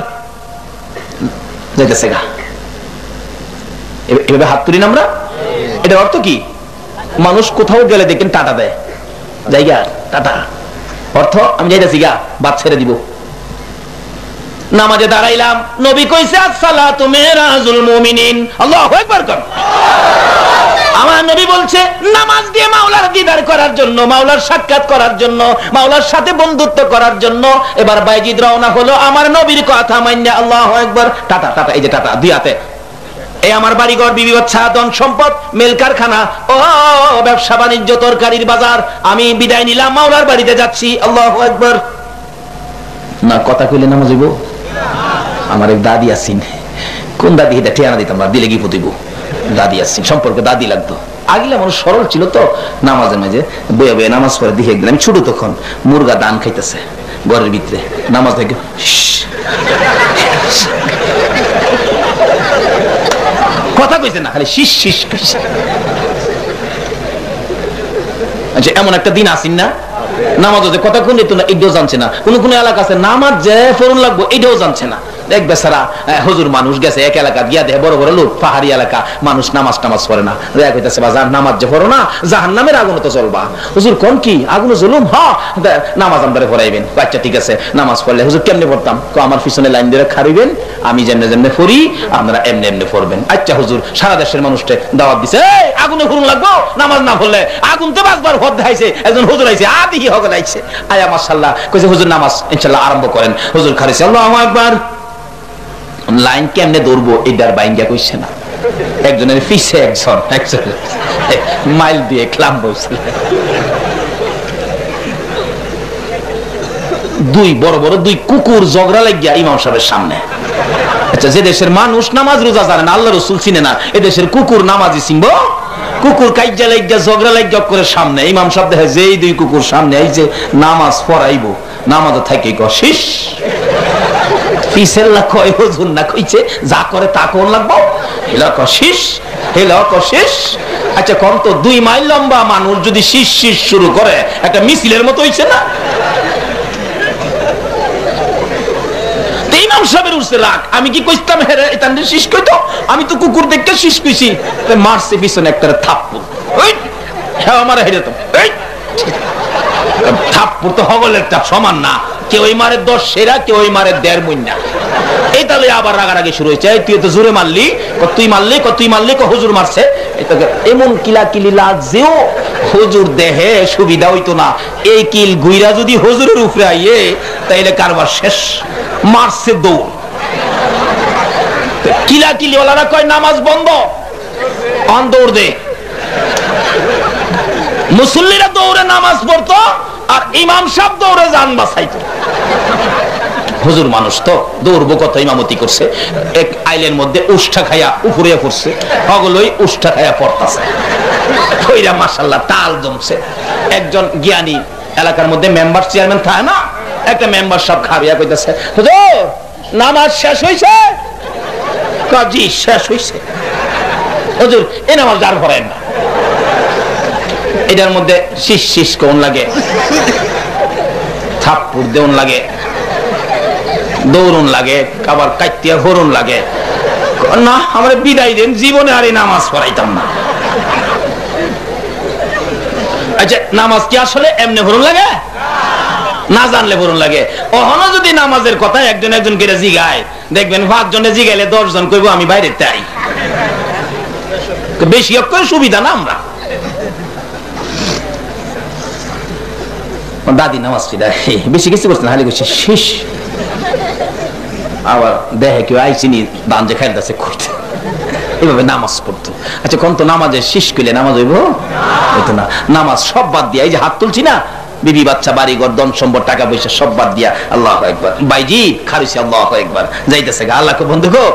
যাইতেছে গা এভাবে হাত তুলি না আমরা। এটা অর্থ কি? মানুষ কোথাও গেলে দেখেন টাটা দেয়, জায়গা টাটা। অর্থ আমি যাইতেছি গা, বাদ ছেড়ে দিব। নামাজে দাঁড়াইলাম, নবী কইছে আসসালাতু মিরাজুল মুমিনিন। আল্লাহু আকবার কর। আমার নবী বলছে নামাজ দিয়ে মাওলার দিদার করার জন্য, মাওলার সাক্ষাৎ করার জন্য, মাওলার সাথে বন্ধুত্ব করার জন্য। এবার বাইজিদ রওনা হলো আমার নবীর কথা মাইন্না। আল্লাহু আকবার। টাটা টাটা, এই যে টাটা দুই হাতে। এই আমার বাড়িঘর, বিবি বাচ্চা, ধন সম্পদ, মেল কারখানা, ও ব্যবসা বাণিজ্য, তরকারির বাজার, আমি বিদায় নিলাম, মাওলার বাড়িতে যাচ্ছি। আল্লাহু আকবার। না কথা কইলে নামাজ হইব? আমার এক দাদি আছেন। কোন দাদি? এটা ঠিকানা দিতাম না, দিলে কি পুতিব। দাদি আছেন, সম্পর্কে দাদি লাগতো। আগিলা মানুষ সরল ছিল তো, নামাজের মাঝে বয়ে বয়ে নামাজ পড়ে দেখে গেলাম। আমি ছোট তখন, মুরগা দান খাইতেছে ঘরের ভিতরে, নামাজ দেখে কথা কইছে না, খালি শিস শিস কইছে। আচ্ছা এমন একটা দিন আসেন না নামাজ কথা কোন না, এটাও জানছে না। কোন কোন এলাকা আছে নামাজ যে ফরন লাগবো এটাও জানছে না। দেখ বেচারা হুজুর মানুষ গেছে এক এলাকা গিয়া দেখে বড় বড় লোক, পাহাড়ি এলাকা, মানুষ নামাজ টামাজ পড়ে না। দেখ হইতেছে বা নামাজ যে পড়ো না, জাহান্নামের আগুন তো চলবা। হুজুর কোন কি আগুন জুলুম? হ্যাঁ নামাজ আমাদের পড়াইবেন। আচ্ছা ঠিক আছে, নামাজ পড়লে হুজুর কেমনে পড়তাম? আমার পিছনে লাইন দিয়ে খারিবেন, আমি যেমনে যেমনে পড়ি আপনারা এমনি এমনি পড়বেন। আচ্ছা হুজুর সারা দেশের মানুষকে দাওয়াত দিছে, আগুনে ফুরুন লাগবো, নামাজ না পড়লে আগুন তো বাঁচবার হদ দেখাইছে। একজন হুজুর আইছে, আদি হকে লাইছে, আয়া মাশাআল্লাহ কইছে হুজুর নামাজ ইনশাআল্লাহ আরম্ভ করেন। হুজুর খারিছে আল্লাহু আকবার। লাইন কেমনে ধরবো এটার বাইঙ্গা কইছে না। একজনের পিছে একজন মাইল দিয়ে ক্লাম বসে, দুই বড় বড় দুই কুকুর ঝগড়া লাগিয়া ইমাম সাহেবের সামনে। আচ্ছা যে দেশের মানুষ নামাজ রোজা জানে না, আল্লাহ রাসূল চিনে না, এ দেশের কুকুর নামাজি চিনবো? কুকুর কাইজা লাগিয়া ঝগড়া লাগিয়া করে সামনে ইমাম সাহেব দেখে যেই দুই কুকুর সামনে এই যে নামাজ পড়াইবো, নামাজে থাকে কশিস পিছের লাখ হুজুর না কইছে যা করে তা কোন লাগবো, হেলা কশিস হেলা কশিস আচ্ছা কম তো 2 মাইল লম্বা মানুষ যদি শীষ শীষ শুরু করে একটা মিছিলের মতো হইছে না? ইমাম সাহেবের উঠছে রাগ, আমি কি কইতাম হেরে এটা শীষ কইতো? আমি তো কুকুর দেখতে শীষ কইছি, মারছে পিছনে একটা থাপ্পড়। ওই হ্যাঁ আমার হেরে তো এই থাপ্পড় তো হগলের টা সমান না, কেউ মারে 10 সেরা, কেউ মারে 1.5 মুন্না। এই তাহলে আবার রাগারাগি শুরু হয়েছে, তুই তো জোরে মারলি, তুই মারলি হুজুর মারছে। এমন কিলাকিলি লাগছেও হুজুর দেহে সুবিধা হইতো না, এই কিল গুইরা যদি হুজুরের উপরে আইয়ে তাইলে কারবার শেষ। মারছে দৌড়, কিলাকিলি ওলারা কয় নামাজ বন্ধ, অন দৌড় দে। মুসল্লিরা দৌড়ে নামাজ পড়তো আর ইমাম সাহেব দৌড়ে জান বাঁচাইতো। হুজুর মানুষ তো দৌড়বো কত, ইমামতি করছে, এক আইলের মধ্যে উষ্ঠা খাইয়া উপরে পড়ছে, হগলই উষ্ঠা খাইয়া পড়তাছে, কইরা মাশাআল্লাহ তাল জমছে। একজন জ্ঞানী এলাকার মধ্যে মেম্বার চেয়ারম্যান থাকে না, একটা মেম্বার সব খাবিয়া কইতাছে, হুজুর নামাজ শেষ হইছে? কাজী শেষ হইছে। হুজুর এই নামাজ আর পড়েন না। এটার মধ্যে শীষ শীষ কোন লাগে, থাপ্পড় দেউন লাগে, দৌড়ুন লাগে, আবার কাইতিয়া হরুন লাগে। না আমার বিদায় দেন, জীবনে আর এই নামাজ পড়াইতাম না। আচ্ছা নামাজ কি আসলে এমনি হরুন লাগে? না জানলে হরুন লাগে। ওহনো যদি নামাজের কথা একজন একজন করে জিগায়, দেখবেন 5 জনে জিগাইলে 10 জন কইবো আমি বাইরে তাই। বেশি করে সুবিধা না আমরা। দাদি নামাজ বেশি কিছু করছে না, হালি করছে শেষ। আবার দেখে কেউ আইসিনি দান যে খাইতেছে করতে, এইভাবে নামাজ পড়তো। আচ্ছা কোন তো নামাজের শেষ করলে নামাজ হইব? হইতো না। নামাজ সব বাদ দিয়া, এই যে হাত তুলছি না, বিবি বাচ্চা বাড়ি ঘর ধন সম্পদ টাকা পয়সা সব বাদ দিয়া আল্লাহু আকবার, বাইজি খারিছি আল্লাহু আকবার যাইতেছে গা। আল্লাহকে বন্ধু গো,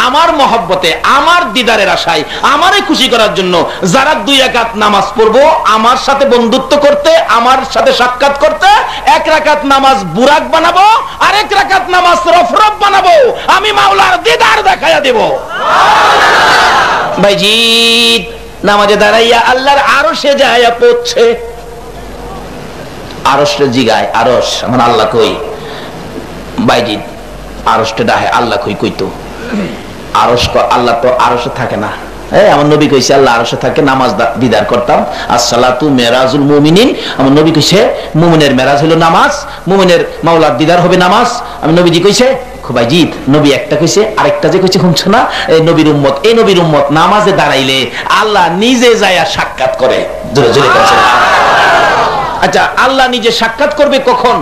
আমার মহব্বতে, আমার দিদারের আশায়, আমারে খুশি করার জন্য যারা 2 রাকাত নামাজ পড়বো, আমার সাথে বন্ধুত্ব করতে, আমার সাথে সাক্ষাৎ করতে, 1 রাকাত নামাজ বুরাক বানাবো, আর 1 রাকাত নামাজ রফরফ বানাবো, আমি মাওলার দিদার দেখাইয়া দেব। বাইজি নামাজে দাঁড়াইয়া আল্লাহর আরশে যাইয়া পড়ছে, আরশে জিগায়, আরশ আমার আল্লাহ কই? বাইজি আরশে ডাহে, আল্লাহ কই? কইতো আরশ, আল্লাহ তো আরশে থাকে না। আমার নবী কইছে আল্লাহ আরশে থাকে, নামাজ দিদার করতাম। আসসালাতু মেরাজুল মুমিনিন, আমার নবী কইছে মুমিনের মেরাজ হলো নামাজ, মুমিনের মাওলার দিদার হবে নামাজ। আমি নবীজি কইছে খুবাইজিৎ, নবী একটা কইছে, আরেকটা যে কইছে শুনছ না, এই নবীর উম্মত, এই নবীর উম্মত নামাজে দাঁড়াইলে আল্লাহ নিজে যায়া সাক্ষাৎ করে। জোরে জোরে কইছে। আচ্ছা আল্লাহ নিজে সাক্ষাৎ করবে কখন?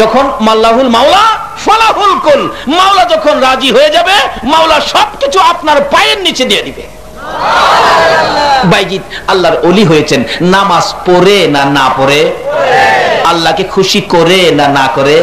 যখন মাল্লাহুল মাওলা ফালাহুল কুল, মাওলা যখন রাজি হয়ে যাবে, মাওলা সবকিছু আপনার পায়ের নিচে দিয়ে দিবে। বাইজিৎ আল্লাহর ওলি হয়েছেন নামাজ পড়ে না না পড়ে, আল্লাহকে খুশি করে না না করে।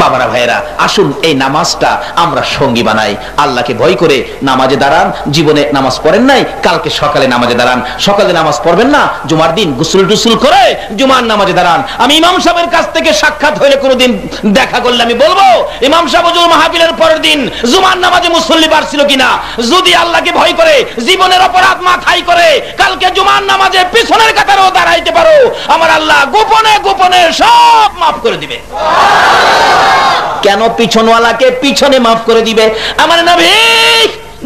বাবারা ভাইরা আসুন এই নামাজটা আমরা সঙ্গী বানাই, আল্লাহকে ভয় করে নামাজে দাঁড়ান। জীবনে নামাজ পড়েন নাই, কালকে সকালে নামাজে দাঁড়ান। সকালে নামাজ পড়বেন না, জুমার দিন গোসল টুসুল করে জুমার নামাজে দাঁড়ান। আমি ইমাম সাহেবের কাছ থেকে সাক্ষাৎ হইলে কোনোদিন দেখা করলে আমি বলবো, ইমাম সাহেব হুজুর মাহফিলের পরের দিন জুমার নামাজে মুসল্লি বাড়ছিল কিনা। যদি আল্লাহকে ভয় করে, জীবনের অপরাধ মাথায় করে কালকে জুমার নামাজে পিছনের কাতারেও দাঁড়াইতে পারো, আমার আল্লাহ গোপনে গোপনে সব মাফ করে দিবে। কেন? পিছনওয়ালাকে পিছনে মাফ করে দিবে। আমার নবী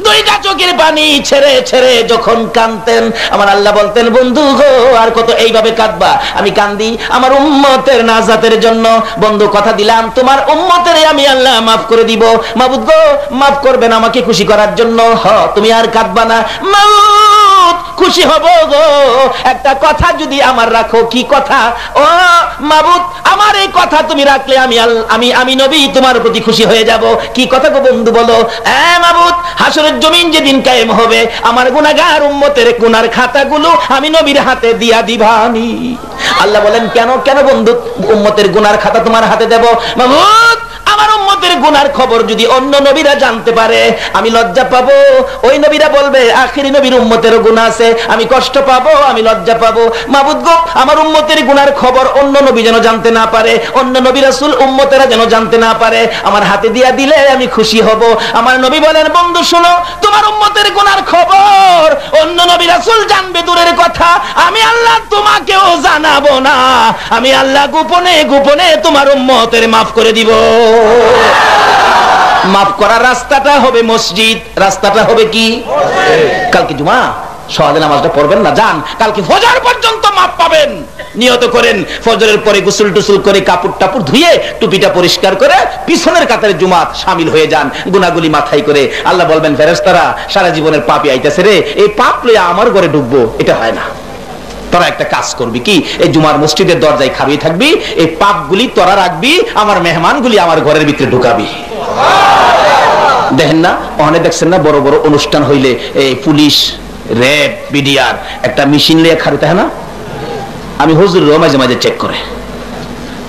2টা চোখের পানি ছেড়ে ছেড়ে যখন কাঁদতেন, আমার আল্লাহ বলতেন বন্ধু গো আর কত এইভাবে কাঁদবা? আমি কান্দি আমার উম্মতের নাজাতের জন্য। বন্ধু কথা দিলাম তোমার উম্মতের আমি আল্লাহ মাফ করে দিব। মাবুদ গো মাফ করবেন আমাকে খুশি করার জন্য, তুমি আর কাঁদবা না। মাবুদ খুশি হব গো একটা কথা যদি আমার রাখো। কি কথা? ও মাবুদ আমার এই কথা তুমি রাখলে আমি নবী তোমার প্রতি খুশি হয়ে যাব। কি কথা গো বন্ধু বলো? মাবুদ হাসরের জমিন যেদিন কায়েম হবে, আমার গুনাহগার উম্মতের গুনার খাতাগুলো আমি নবীর হাতে দিয়া দিবানি। আল্লাহ বলেন কেন? কেন বন্ধু উম্মতের গুনার খাতা তোমার হাতে দেব? মাবুদ আমার উম্মতের উম্মতের গুনার খবর যদি অন্য নবীরা জানতে পারে আমি লজ্জা পাবো। ওই নবীরা বলবে আখিরি নবীর উম্মতেরও গুনাহ আছে, আমি কষ্ট পাবো, আমি লজ্জা পাবো। মাবুদ গো, আমার উম্মতের গুনার খবর অন্য নবী যেন জানতে না পারে, অন্য নবী রাসূল উম্মতেরা যেন জানতে না পারে, আমার হাতে দিয়া দিলে আমি খুশি হব। আমার নবী বলেন, বন্ধু শোনো, তোমার উম্মতের গুনার খবর অন্য নবী রাসূল জানবে দূরের কথা, আমি আল্লাহ তোমাকেও জানাবো না। আমি আল্লাহ গোপনে গোপনে তোমার উম্মতের মাফ করে দিব। মাফ করার রাস্তাটা হবে মসজিদ, রাস্তাটা হবে কি? কালকে জুমা সকালে নামাজটা পড়বেন না, যান, কালকে ফজর পর্যন্ত মাফ পাবেন। নিয়ত করেন ফজরের পরে গোসল টুসল করে কাপড় টাপড় ধুয়ে টুপিটা পরিষ্কার করে পিছনের কাতারে জুমাত শামিল হয়ে যান, গুনাহগুলি মাথায় করে। আল্লাহ বলবেন, ফেরেশতারা সারা জীবনের পাপই আইতাছে রে, এই পাপ লইয়া আমার ঘরে ঢুকবো, এটা হয় না। তোরা একটা কাজ করবি কি, এই জুমার মসজিদের দরজায় খাবি থাকবি, এই পাপগুলি তোরা রাখবি, আমার মেহমানগুলি আমার ঘরের ভিতরে ঢুকাবি। দেখেন না, অনেক দেখছেন না, বড় বড় অনুষ্ঠান হইলে এই পুলিশ, র্যাব, বিডিআর একটা মেশিন লিয়ে খাড়ি থাকে না, আমি হুজুরও মাঝে মাঝে চেক করে,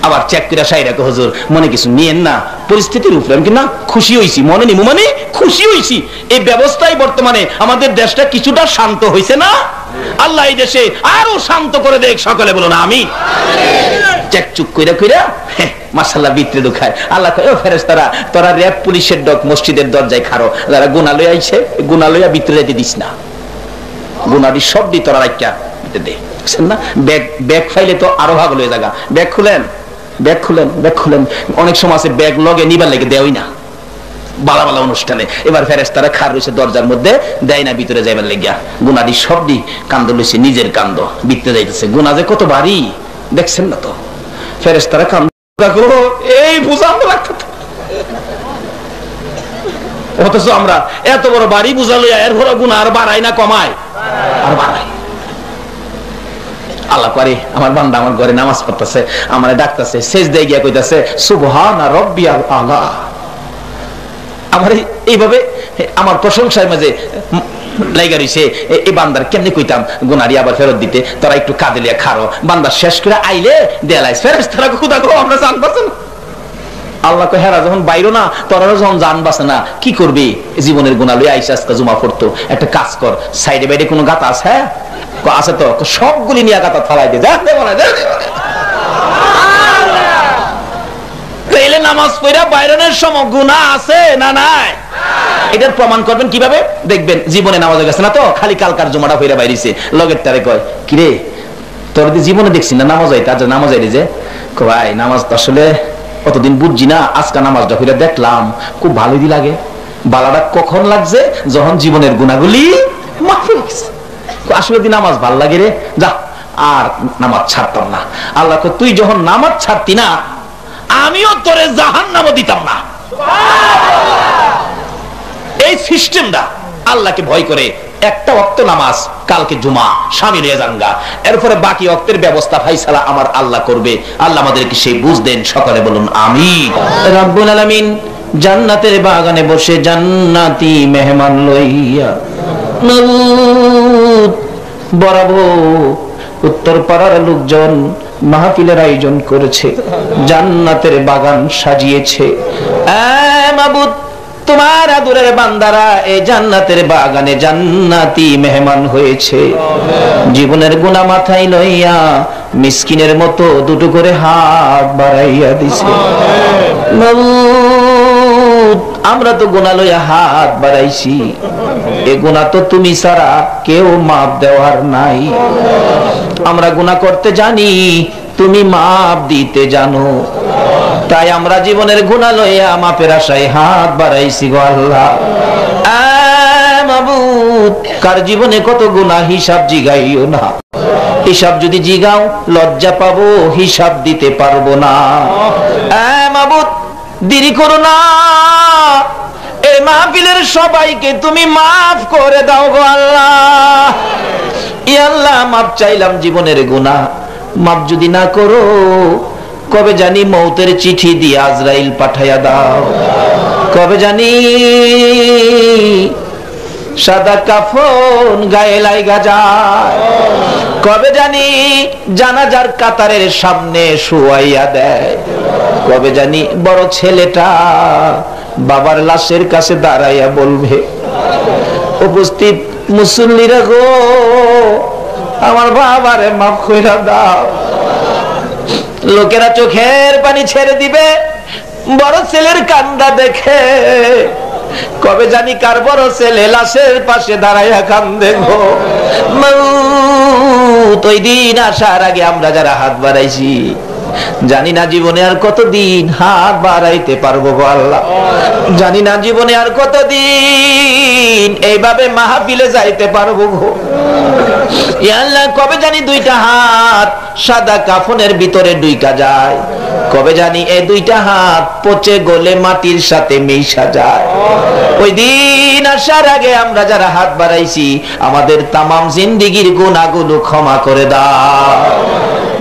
আবার চেক করে সাইরাকে, হুজুর মনে কিছু নিয়েন না, পরিস্থিতির উপরে আমি না খুশি হইছি, মনে নিমু মানে খুশি হইছি। এই ব্যবস্থায় বর্তমানে আমাদের দেশটা কিছুটা শান্ত হইছে না? আল্লাহ এই দেশে আরো শান্ত করে দেখ, সকলে বলুন আমিন। চেক চুক কইরা কইরা মাশাআল্লাহ ভিতরে ঢুকায়। আল্লাহ কয়, ও ফেরেশতারা, তোরা র‍্যাব পুলিশের ডক মসজিদের দরজায় খাড়ো, যারা গুনাহ লইয়া আইছে গুনাহ লইয়া ভিতরে যেতে দিস না, গুনাহটি সব দি তোরা রাখিয়া দিতে দে। বুঝছেন না? ব্যাগ ফাইলে তো আরো ভাগ লয়ে জায়গা, ব্যাগ খুলেন, ব্যাগ খুলেন, ব্যাগ খুলেন। অনেক সময় আছে ব্যাগ লগে নিবার লেগে দেওই না বালা বালা অনুষ্ঠানে। এবার ফেরেশতারা খাড় রইছে দরজার মধ্যে, দেয় না ভিতরে যাইবার লেগিয়া। গুনাহটি সব দি কান্দ লইছে, নিজের কান্দ ভিতরে যাইতেছে। গুনাহ যে কত ভারী দেখছেন না তো? ফেরেশতারা কান্দ, এই বুঝা আমরা রাখতে, অথচ আমরা এত বড় বাড়ি বুঝা লইয়া এর ঘরে গুনাহ আর বাড়াই না কমায়? আর বাড়াই। আল্লাহ করে আমার বান্দা আমার ঘরে নামাজ পড়তেছে, আমারে ডাকতেছে, সেজদায় গিয়া কইতাছে সুবহানা রাব্বিয়াল আলা। আমার এইভাবে আমার প্রশংসার মাঝে লাইগা রইছে, এই বান্দার কেমনে কইতাম গুনাহটি আবার ফেরত দিতে, তোরা একটু কাঁদে লিয়া খারো, বান্দা শেষ করে আইলে দেলাইস ফেরেশতারা খুদা গো আমরা জানতাছ না। আল্লাহ কয়, হেরা যখন বাইরো না, তোরা যখন জান বাসে না, কি করবি? জীবনের গুনাহ লইয়া আইসা আজকে জুমা পড়তো, একটা কাজ কর, সাইডে বাইরে কোনো গাতা আছে? হ্যাঁ আছে তো, সবগুলি নিয়ে গাতা থালাই দে, তাইলে নামাজ পড়া বাইরনের সময় গুনাহ আছে না নাই? এটার প্রমাণ করবেন কিভাবে? দেখবেন জীবনে নামাজ গেছে না তো, খালি কালকার জুমাটা হইরা বাইরেছে, লগের তারে কয়, কিরে তোর জীবনে দেখছি না নামাজ হইতে, আজ নামাজ হইরে যে, ভাই নামাজ তো আসলে অতদিন বুঝছি না, আজকে নামাজটা হইরা দেখলাম, খুব ভালোই লাগে। বালাটা কখন লাগছে? যখন জীবনের গুনাহগুলি মাফ হয়ে গেছে। আসলে দিন নামাজ ভাল লাগে রে, যা আর নামাজ ছাড়তাম না। আল্লাহ কয়, তুই যখন নামাজ ছাড়তি না, আমিও তোরে জাহান্নামও দিতাম না। এই সিস্টেমটা আল্লাহকে ভয় করে একটা ওয়াক্ত নামাজ, কালকে জুমা শামিল হয়ে যাঙ্গা, এরপরে বাকি ওয়াক্তের ব্যবস্থা ফাইসালা আমার আল্লাহ করবে। আল্লাহ আমাদেরকে সেই বুঝ দেন, সকলে বলুন আমিন। রব্বুল আলামিন জান্নাতের বাগানে বসে জান্নাতি মেহমান লইয়া বরাবর উত্তর পাড়ার লোকজন মাহফিলের আয়োজন করেছে, জান্নাতের বাগান সাজিয়েছে। মাবুদ, তোমার আদরের বান্দারা এই জান্নাতের বাগানে জান্নাতি মেহমান হয়েছে। জীবনের গুনাহ মাথায় লইয়া মিসকিনের মতো দুটো করে হাত বাড়াইয়া দিছে। মাবুদ, আমরা তো গুনাহ লইয়া হাত বাড়াইছি, এ গুনাহ তো তুমি ছাড়া কেউ মাপ দেওয়ার নাই। আমরা গুনাহ করতে জানি, তুমি মাপ দিতে জানো, তাই আমরা জীবনের গুনাহ লইয়া মাপের আশায় হাত বাড়াইছি গো আল্লাহ। মাবুদ, কার জীবনে কত গুনাহ হিসাব জিগাইও না, হিসাব যদি জিগাও লজ্জা পাবো, হিসাব দিতে পারবো না। মাবুদ, দেরি করো না, এই মাহফিলের সবাইকে তুমি মাফ করে দাও গো আল্লাহ। ইয়া আল্লাহ, মাপ চাইলাম জীবনের গুনাহ, মাপ যদি না করো কবে জানি মৌতের চিঠি দিয়ে আজরাইল পাঠাইয়া দাও, কবে জানি সাদা কাফন গায়ে লাইগা যায়, কবে জানি জানাজার কাতারের সামনে শুয়াইয়া দেয়, কবে জানি বড় ছেলেটা বাবার লাশের কাছে দাঁড়াইয়া বলবে, উপস্থিত মুসল্লিরা গো, আমার বাবারে মাফ কইরা দাও। লোকেরা চোখের পানি ছেড়ে দিবে বড় ছেলের কান্দা দেখে। কবে জানি কার বড় ছেলে লাশের পাশে দাঁড়াইয়া কান্দে গো। মউত ওই দিন আসার আগে আমরা যারা হাত বাড়াইছি, জানি না জীবনে আর কতদিন হাত বাড়াইতে পারবো গো আল্লাহ। জানি না জীবনে আর কতদিন এইভাবে মাহফিলে যাইতে পারবো গো। ইয়া আল্লাহ, কবে জানি দুইটা হাত সাদা কাফনের ভিতরে ডুইকা যায়, কবে জানি এই দুইটা হাত পচে গলে মাটির সাথে মিশা যায়। ওই দিন আসার আগে আমরা যারা হাত বাড়াইছি, আমাদের তামাম জিন্দেগীর গুনাহগুলো ক্ষমা করে দাও।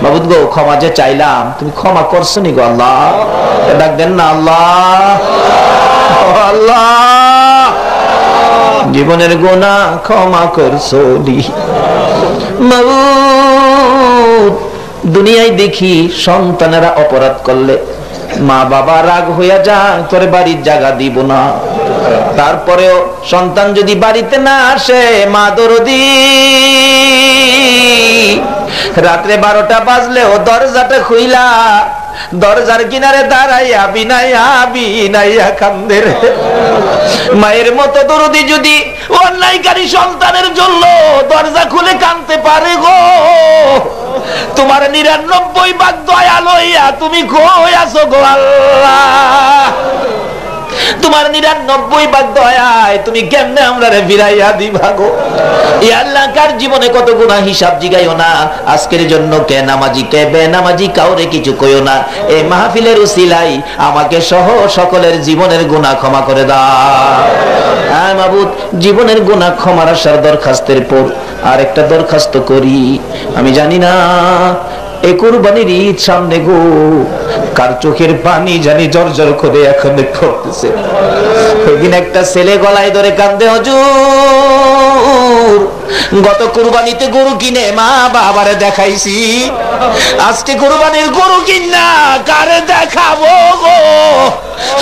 মাবুদ গো, ক্ষমা যে চাইলাম তুমি ক্ষমা করছো নি গো আল্লাহ। ডাক দেন না আল্লাহ, আল্লাহ জীবনের গুনাহ ক্ষমা করছো নি। মাবুদ, দুনিয়ায় দেখি সন্তানেরা অপরাধ করলে মা বাবা রাগ হইয়া যায়, তোরে বাড়ির জায়গা দিব না। তারপরেও সন্তান যদি বাড়িতে না আসে, মা দরদি রাত্রে 12টা বাজলেও দরজাটা খুইলা দরজার কিনারে দাঁড়াইয়া বিনাইয়া বিনাইয়া কান্দে রে। মায়ের মতো দরদি যদি অন্যায়কারী সন্তানের জন্য দরজা খুলে কাঁদতে পারে গো, তোমার 99 ভাগ দয়া লইয়া তুমি কই আছো গো আল্লাহ। তোমার 99 ভাগ দয়ায় তুমি কেমনে আমরা রে ফিরাইয়া দিবা গো। ই আল্লাহ, কার জীবনে কত গুনাহ হিসাব জিগাইও না। আজকের জন্য কে নামাজি কে বেনামাজি কাউরে কিছু কইও না। এই মাহফিলের উসিলাই আমাকে সহ সকলের জীবনের গুনাহ ক্ষমা করে দাও। হ্যাঁ মাবুদ, জীবনের গুনাহ ক্ষমার আসার দরখাস্তের পর আর একটা দরখাস্ত করি। আমি জানি না এই কুরবানির ঈদ সামনে গো, কার চোখের পানি জানি জর্জর করে এখন পড়তেছে। ওইদিন একটা ছেলে গলায় ধরে কান্দে, হুজুর গত কুরবানিতে গরু কিনে মা বাবারে দেখাইছি, আজকে কুরবানির গরু কিনা কারে দেখাবো গো,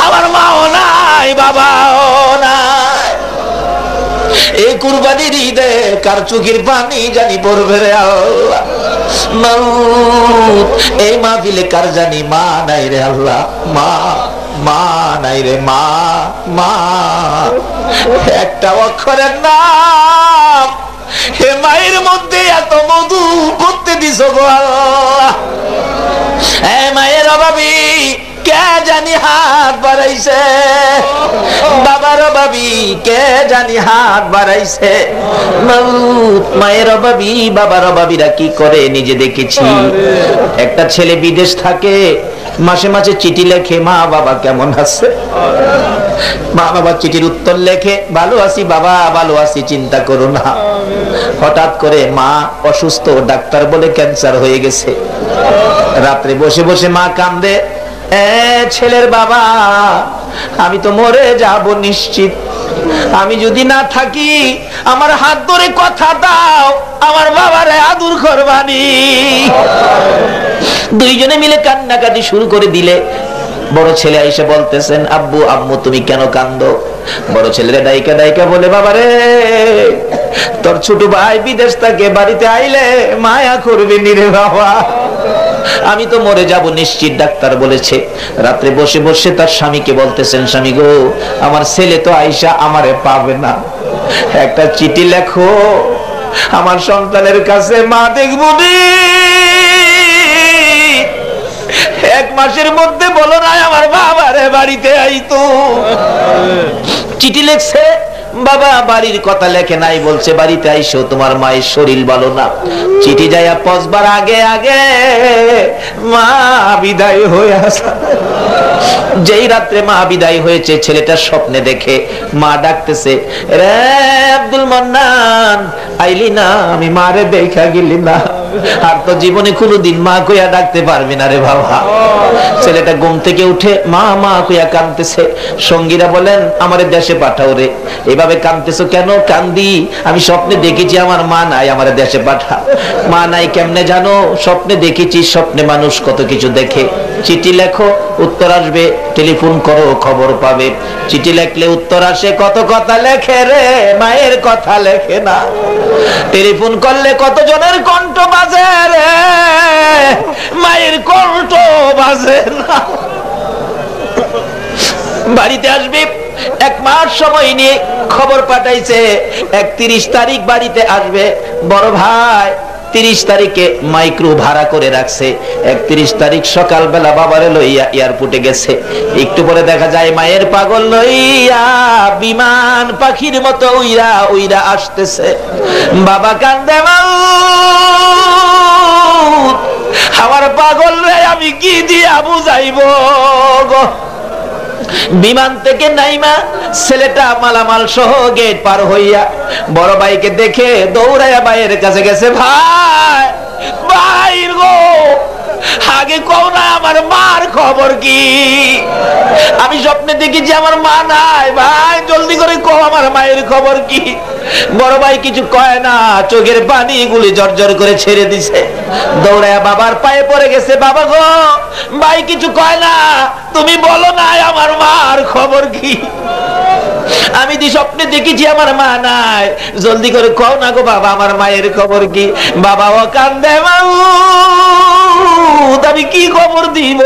আমার মাও নাই বাবাও নাই। এই কুরবানির ঈদে কার চোখের পানি জানি পড়বে রে আল্লাহ। এই মাহফিলে কার জানি মা নাই রে আল্লাহ, মা মা নাই রে, মা মা একটা অক্ষরের নাম হে মায়ের মধ্যে এত মধু করতে দিছ গো আল্লাহ। হে মায়ের অভাবী কে জানি হাত বাড়াইছে, বাবার অভাবী কে জানি হাত বাড়াইছে। মায়ের অভাবী বাবার অভাবীরা কি করে নিজে দেখেছি। একটা ছেলে বিদেশ থাকে, মাসে মাসে চিঠি লেখে, মা বাবা কেমন আছে। মা বাবা চিঠির উত্তর লেখে, ভালো আছি বাবা, ভালো আছি, চিন্তা করো না। হঠাৎ করে মা অসুস্থ, ডাক্তার বলে ক্যান্সার হয়ে গেছে। রাত্রে বসে বসে মা কান্দে, ছেলের বাবা আমি তো মরে যাব নিশ্চিত, আমি যদি না থাকি আমার হাত ধরে কথা দাও, আমার বাবারে আদর করবানি। দুইজনে মিলে কান্নাকাটি শুরু করে দিলে বড় ছেলে এসে বলতেছেন, আব্বু আম্মু তুমি কেন কান্দো? বড় ছেলেরা ডাইকা ডাইকা বলে, বাবারে তোর ছোট ভাই বিদেশ থেকে বাড়িতে আইলে মায়া করবি নি রে বাবা, আমি তো মরে যাব নিশ্চিত, ডাক্তার বলেছে। রাত্রে বসে বসে তার স্বামীকে বলতেছেন, স্বামী গো আমার ছেলে তো আইসা আমারে পাবে না, একটা চিঠি লেখো আমার সন্তানের কাছে, মা দেখবো নি। 1 মাসের মধ্যে বলো না আমার বাবারে বাড়িতে আইতো। চিঠি লেখছে, বাবা বাড়ির কথা লেখে নাই, বলছে বাড়িতে আইসো, তোমার মায়ের শরীর ভালো না। চিঠি যাইয়া পৌঁছবার আগে আগে মা বিদায় হয়ে আসা। যেই রাত্রে মা বিদায় হয়েছে, ছেলেটা স্বপ্নে দেখে মা ডাকতেছে, রে আব্দুল মান্নান আইলি না, আমি মারে দেখা গেলি না, আর তো জীবনে কোনোদিন মা কইয়া ডাকতে পারবি না রে বাবা। ছেলেটা ঘুম থেকে উঠে মা মা কইয়া কাঁদতেছে। সঙ্গীরা বলেন, আমারে দেশে পাঠাও রে। এভাবে কাঁদতেছো কেন? কান্দি, আমি স্বপ্নে দেখেছি আমার মা নাই, আমার দেশে পাঠা। মা নাই কেমনে জানো? স্বপ্নে দেখেছি, স্বপ্নে মানুষ কত কিছু দেখে। চিঠি লেখো, উত্তর আসবে, টেলিফোন করো, খবর পাবে। চিঠি লেখলে উত্তর আসে, কত কথা লেখে রে, মায়ের কথা লেখে না। টেলিফোন করলে কত জনের কণ্ঠ বাজে রে, মায়ের কণ্ঠ বাজে না। বাড়িতে আসবে, 1 মাস সময় নিয়ে খবর পাঠাইছে, 31 তারিখ বাড়িতে আসবে। বড় ভাই 30 তারিখে মাইক্রো ভাড়া করে রাখছে, 31 তারিখ সকালবেলা বাবারে লইয়া এয়ারপোর্টে গেছে। একটু পরে দেখা যায় মায়ের পাগল লইয়া বিমান পাখির মতো উইরা উইরা আসতেছে। বাবা কান্দে, আমার পাগল রে আমি কি দিয়া বুঝাইবো গো। বিমান থেকে নাইমা ছেলেটা মালামাল সহ গেট পার হইয়া বড় ভাইকে দেখে দৌড়াইয়া ভাইয়ের কাছে গেছে। ভাই ভাই গো, আগে কও না আমার মার খবর কি? আমি স্বপ্নে দেখেছি আমার মা নাই, ভাই জলদি করে কও আমার মায়ের খবর কি? বড় ভাই কিছু কয় না, চোখের পানি গুলি জর্জর করে ছেড়ে দিছে। দৌড়ায়া বাবার পায়ে পড়ে গেছে, বাবা গো ভাই কিছু কয় না, তুমি বলো না আমার মার খবর কি? আমি দি স্বপ্নে দেখেছি আমার মা নাই, জলদি করে কও না গো বাবা আমার মায়ের খবর কি? বাবা ও কান্দে, আমি কি খবর দিব?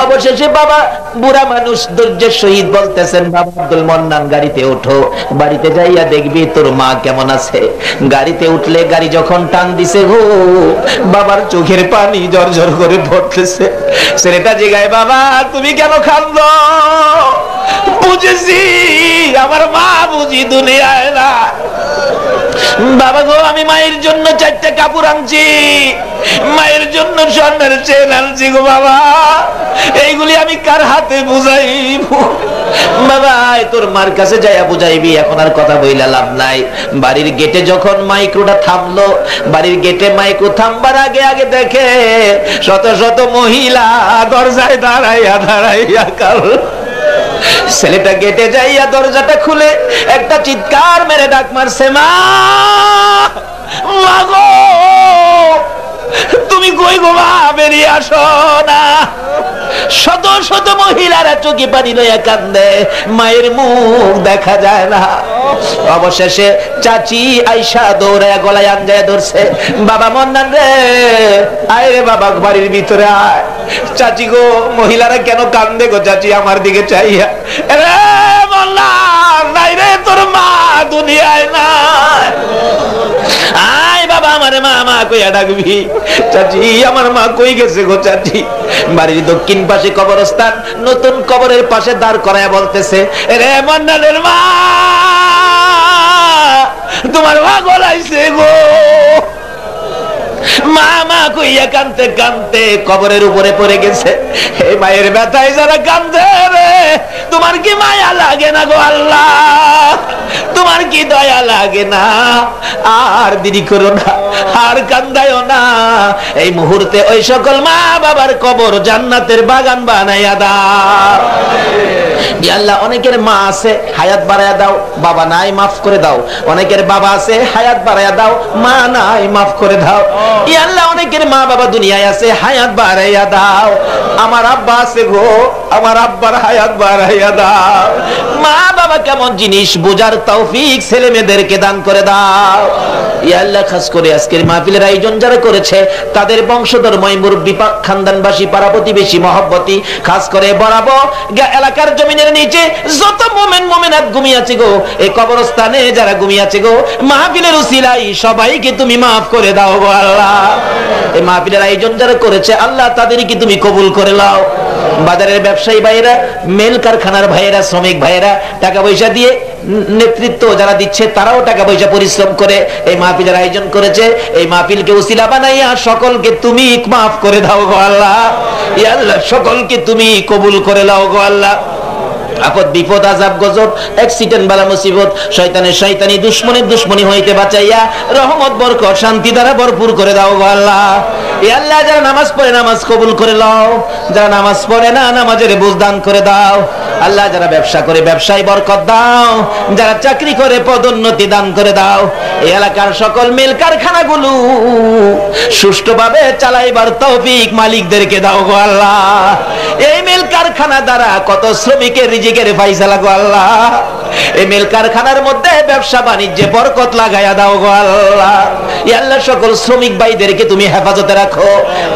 অবশেষে বাবা বুড়া মানুষ ধৈর্যের সহিত বলতেছেন, বাবা আব্দুল মান্নান গাড়িতে ওঠো, বাড়িতে যাইয়া দেখবি তোর মা কেমন আছে। গাড়িতে উঠলে গাড়ি যখন টান দিছে গো, বাবার চোখের পানি জর্জর করে পড়তেছে। ছেলেটা জিগায়, বাবা তুমি কেন কাঁদো? বুঝেছি আমার মা বুঝি দুনিয়ায় না। বাবা গো আমি মায়ের জন্য 4টা কাপড় আনছি, মায়ের জন্য স্বর্ণের চেন আনছি গো বাবা, এইগুলি আমি কার হাতে বুঝাইব? বাবা তোর মার কাছে যাইয়া বুঝাইবি, এখন আর কথা বইলা লাভ নাই। বাড়ির গেটে যখন মাইক্রোটা থামলো, বাড়ির গেটে মাইক্রো থামবার আগে আগে দেখে শত শত মহিলা দরজায় দাঁড়াইয়া দাঁড়াইয়া কাল। ছেলেটা গেটে যাইয়া দরজাটা খুলে একটা চিৎকার মেরে ডাক মারছে, মা গো তুমি কই গো মা, বেরিয়ে আসো না। শত শত মহিলারা চোখে পানি লইয়া কান্দে, মায়ের মুখ দেখা যায় না। অবশেষে চাচি আইসা দৌড়ায় গলায় আঞ্জায় ধরছে, বাবা মান্নান রে আয় রে বাবা বাড়ির ভিতরে আয়। চাচি গো মহিলারা কেন কান্দে গো চাচি আমার দিকে চাইয়া? রে মান্নান নাই রে, তোর মা দুনিয়ায় নাই। আয় বাবা আমার মা মা কইয়া ডাকবি। চাচি আমার মা কই গেছে গো চাচি? বাড়ির দক্ষিণ পাশে কবরস্থান, নতুন কবরের পাশে দাঁড় করায় বলতেছে, রে মান্নানের মা তোমার মা গলাইছে গো। মা মা কইয়া কানতে কানতে কবরের উপরে পড়ে গেছে। হে মায়ের ব্যথায় যারা কান্দে রে, তোমার কি মায়া লাগে না গো আল্লাহ? তোমার কি দয়া লাগে না? আর দেরি করো না, আর কান্দায়ও না। এই মুহূর্তে ওই সকল মা বাবার কবর জান্নাতের বাগান বানাইয়া দাও। আল্লাহ অনেকের মা আছে হায়াত বাড়াইয়া দাও, বাবা নাই মাফ করে দাও। অনেকের বাবা আছে হায়াত বাড়াইয়া দাও, মা নাই মাফ করে দাও। আল্লাহ অনেকের মা বাবা দুনিয়ায় আছে, হায়াত বাড়াইয়া দাও। আমার আব্বা আছে গো, আমার আব্বার হায়াত বাড়াইয়া দাও। মা বাবা কেমন জিনিস বোঝার তৌফিক ছেলে মেয়েদেরকে দান করে দাও। আল্লাহ খাস করে আজকের মাহফিলের আয়োজন যারা করেছে তাদের বংশধরময় মুরব্বী খানদানবাসী পাড়া প্রতিবেশী মহব্বতী, খাস করে বরাবো এলাকার জমিনের নিচে যত মোমেন মোমেনাত ঘুমিয়ে আছে গো, এই কবরস্থানে যারা ঘুমিয়ে আছে গো, মাহফিলের উসিলাই সবাইকে তুমি মাফ করে দাও গো আল্লাহ। এই মাহফিলের আয়োজন যারা করেছে আল্লাহ তাদেরকে তুমি কবুল করে নাও। বাজারের ব্যবসায়ী ভাইয়েরা, মেল কারখানার ভাইয়েরা, শ্রমিক ভাইয়েরা টাকা পয়সা দিয়ে নেতৃত্ব যারা দিচ্ছে তারাও টাকা পয়সা পরিশ্রম করে এই মাহফিলের আয়োজন করেছে। এই মাহফিলকে উসিলা বানাইয়া সকলকে তুমি মাফ করে দাও গো আল্লাহ। ইয়া আল্লাহ, সকলকে তুমি কবুল করে নাও গো আল্লাহ। আপদ বিপদ আযাব গজব অ্যাক্সিডেন্ট বালা মুসিবত শয়তানের শয়তানি দুশমনের দুশমনি হইতে বাঁচাইয়া রহমত বরকত শান্তি দ্বারা ভরপুর করে দাও গো আল্লাহ। এ আল্লাহ, যারা নামাজ পড়ে নামাজ কবুল করে নাও, যারা নামাজ পড়ে না নামাজের বুঝ দান করে দাও আল্লাহ। যারা ব্যবসা করে ব্যবসায় বরকত দাও, যারা চাকরি করে পদোন্নতি দান করে দাও। এই এলাকার সকল মিল কারখানাগুলো সুষ্ঠুভাবে চালাইবার তৌফিক মালিকদেরকে দাও গো আল্লাহ। এই মিল কারখানা দ্বারা কত শ্রমিকের রিজিকের ফায়সালা গো আল্লাহ। এই মিল কারখানার মধ্যে ব্যবসা বাণিজ্যে বরকত লাগায়া দাও গো আল্লাহ। ইয়া আল্লাহ, সকল শ্রমিক ভাইদেরকে তুমি হেফাজতে রাখো।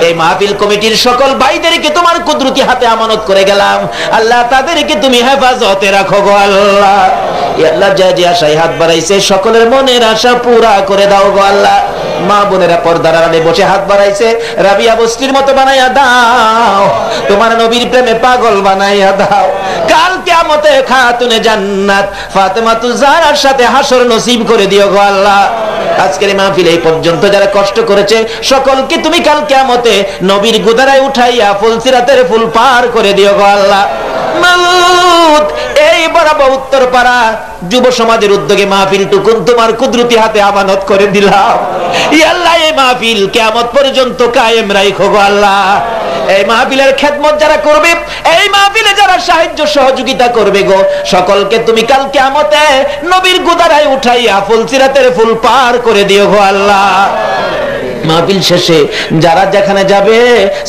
এই মাহফিল কমিটির সকল ভাইদেরকে তোমার কুদরতি হাতে আমানত করে গেলাম আল্লাহ, তাদেরকে তুমি হেফাজতে রাখো গো আল্লাহ। ইয়া আল্লাহ, যা যে আশায় হাত বাড়াইছে সকলের মনের আশা পুরা করে দাও গো আল্লাহ। মা বোনেরা পর্দার আড়ালে বসে হাত বাড়াইছে, রাবিয়া বস্তির মতো বানাইয়া দাও, তোমার নবীর প্রেমে পাগল বানাইয়া দাও। কাল কিয়ামতে খাতুনে জান্নাত ফাতেমাতুজ জাহরার সাথে হাসর নসিব করে দিও গো আল্লাহ। আজকের মাহফিল এই পর্যন্ত যারা কষ্ট করেছে সকলকে তুমি কাল কিয়ামতে নবীর গুদারায় উঠাইয়া ফুলসিরাতের ফুল পার করে দিও গো আল্লাহ। মাউত এই বরাবর উত্তরপাড়া যুব সমাজের উদ্যোগে মাহফিল টুকুন তোমার কুদরতি হাতে আমানত করে দিলাম। ইয়া আল্লাহ, এই মাহফিল কিয়ামত পর্যন্ত কায়েম রাখো গো আল্লাহ। এই মাহফিলের খেদমত যারা করবে, এই মাহফিলে যারা সাহায্য সহযোগিতা করবে গো, সকলকে তুমি কাল কিয়ামতে নবীর গুদারায় উঠাইয়া ফুলসিরাতের ফুল পার করে দিও গো আল্লাহ। মাহফিল শেষে যারা যেখানে যাবে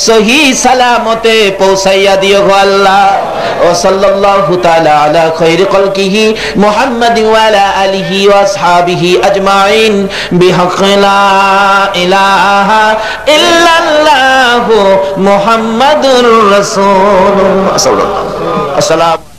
সহি সালামতে পৌঁছাইয়া দিও গো আল্লাহ। ও সাল্লাল্লাহু তাআলা আলা খায়রি খালকিহি মুহাম্মাদিন ওয়া আলা আলিহি ওয়া আসহাবিহি আজমাইন বিহাক্কি লা ইলাহা ইল্লাল্লাহু মুহাম্মাদুর রাসূলুল্লাহ। আসসালামু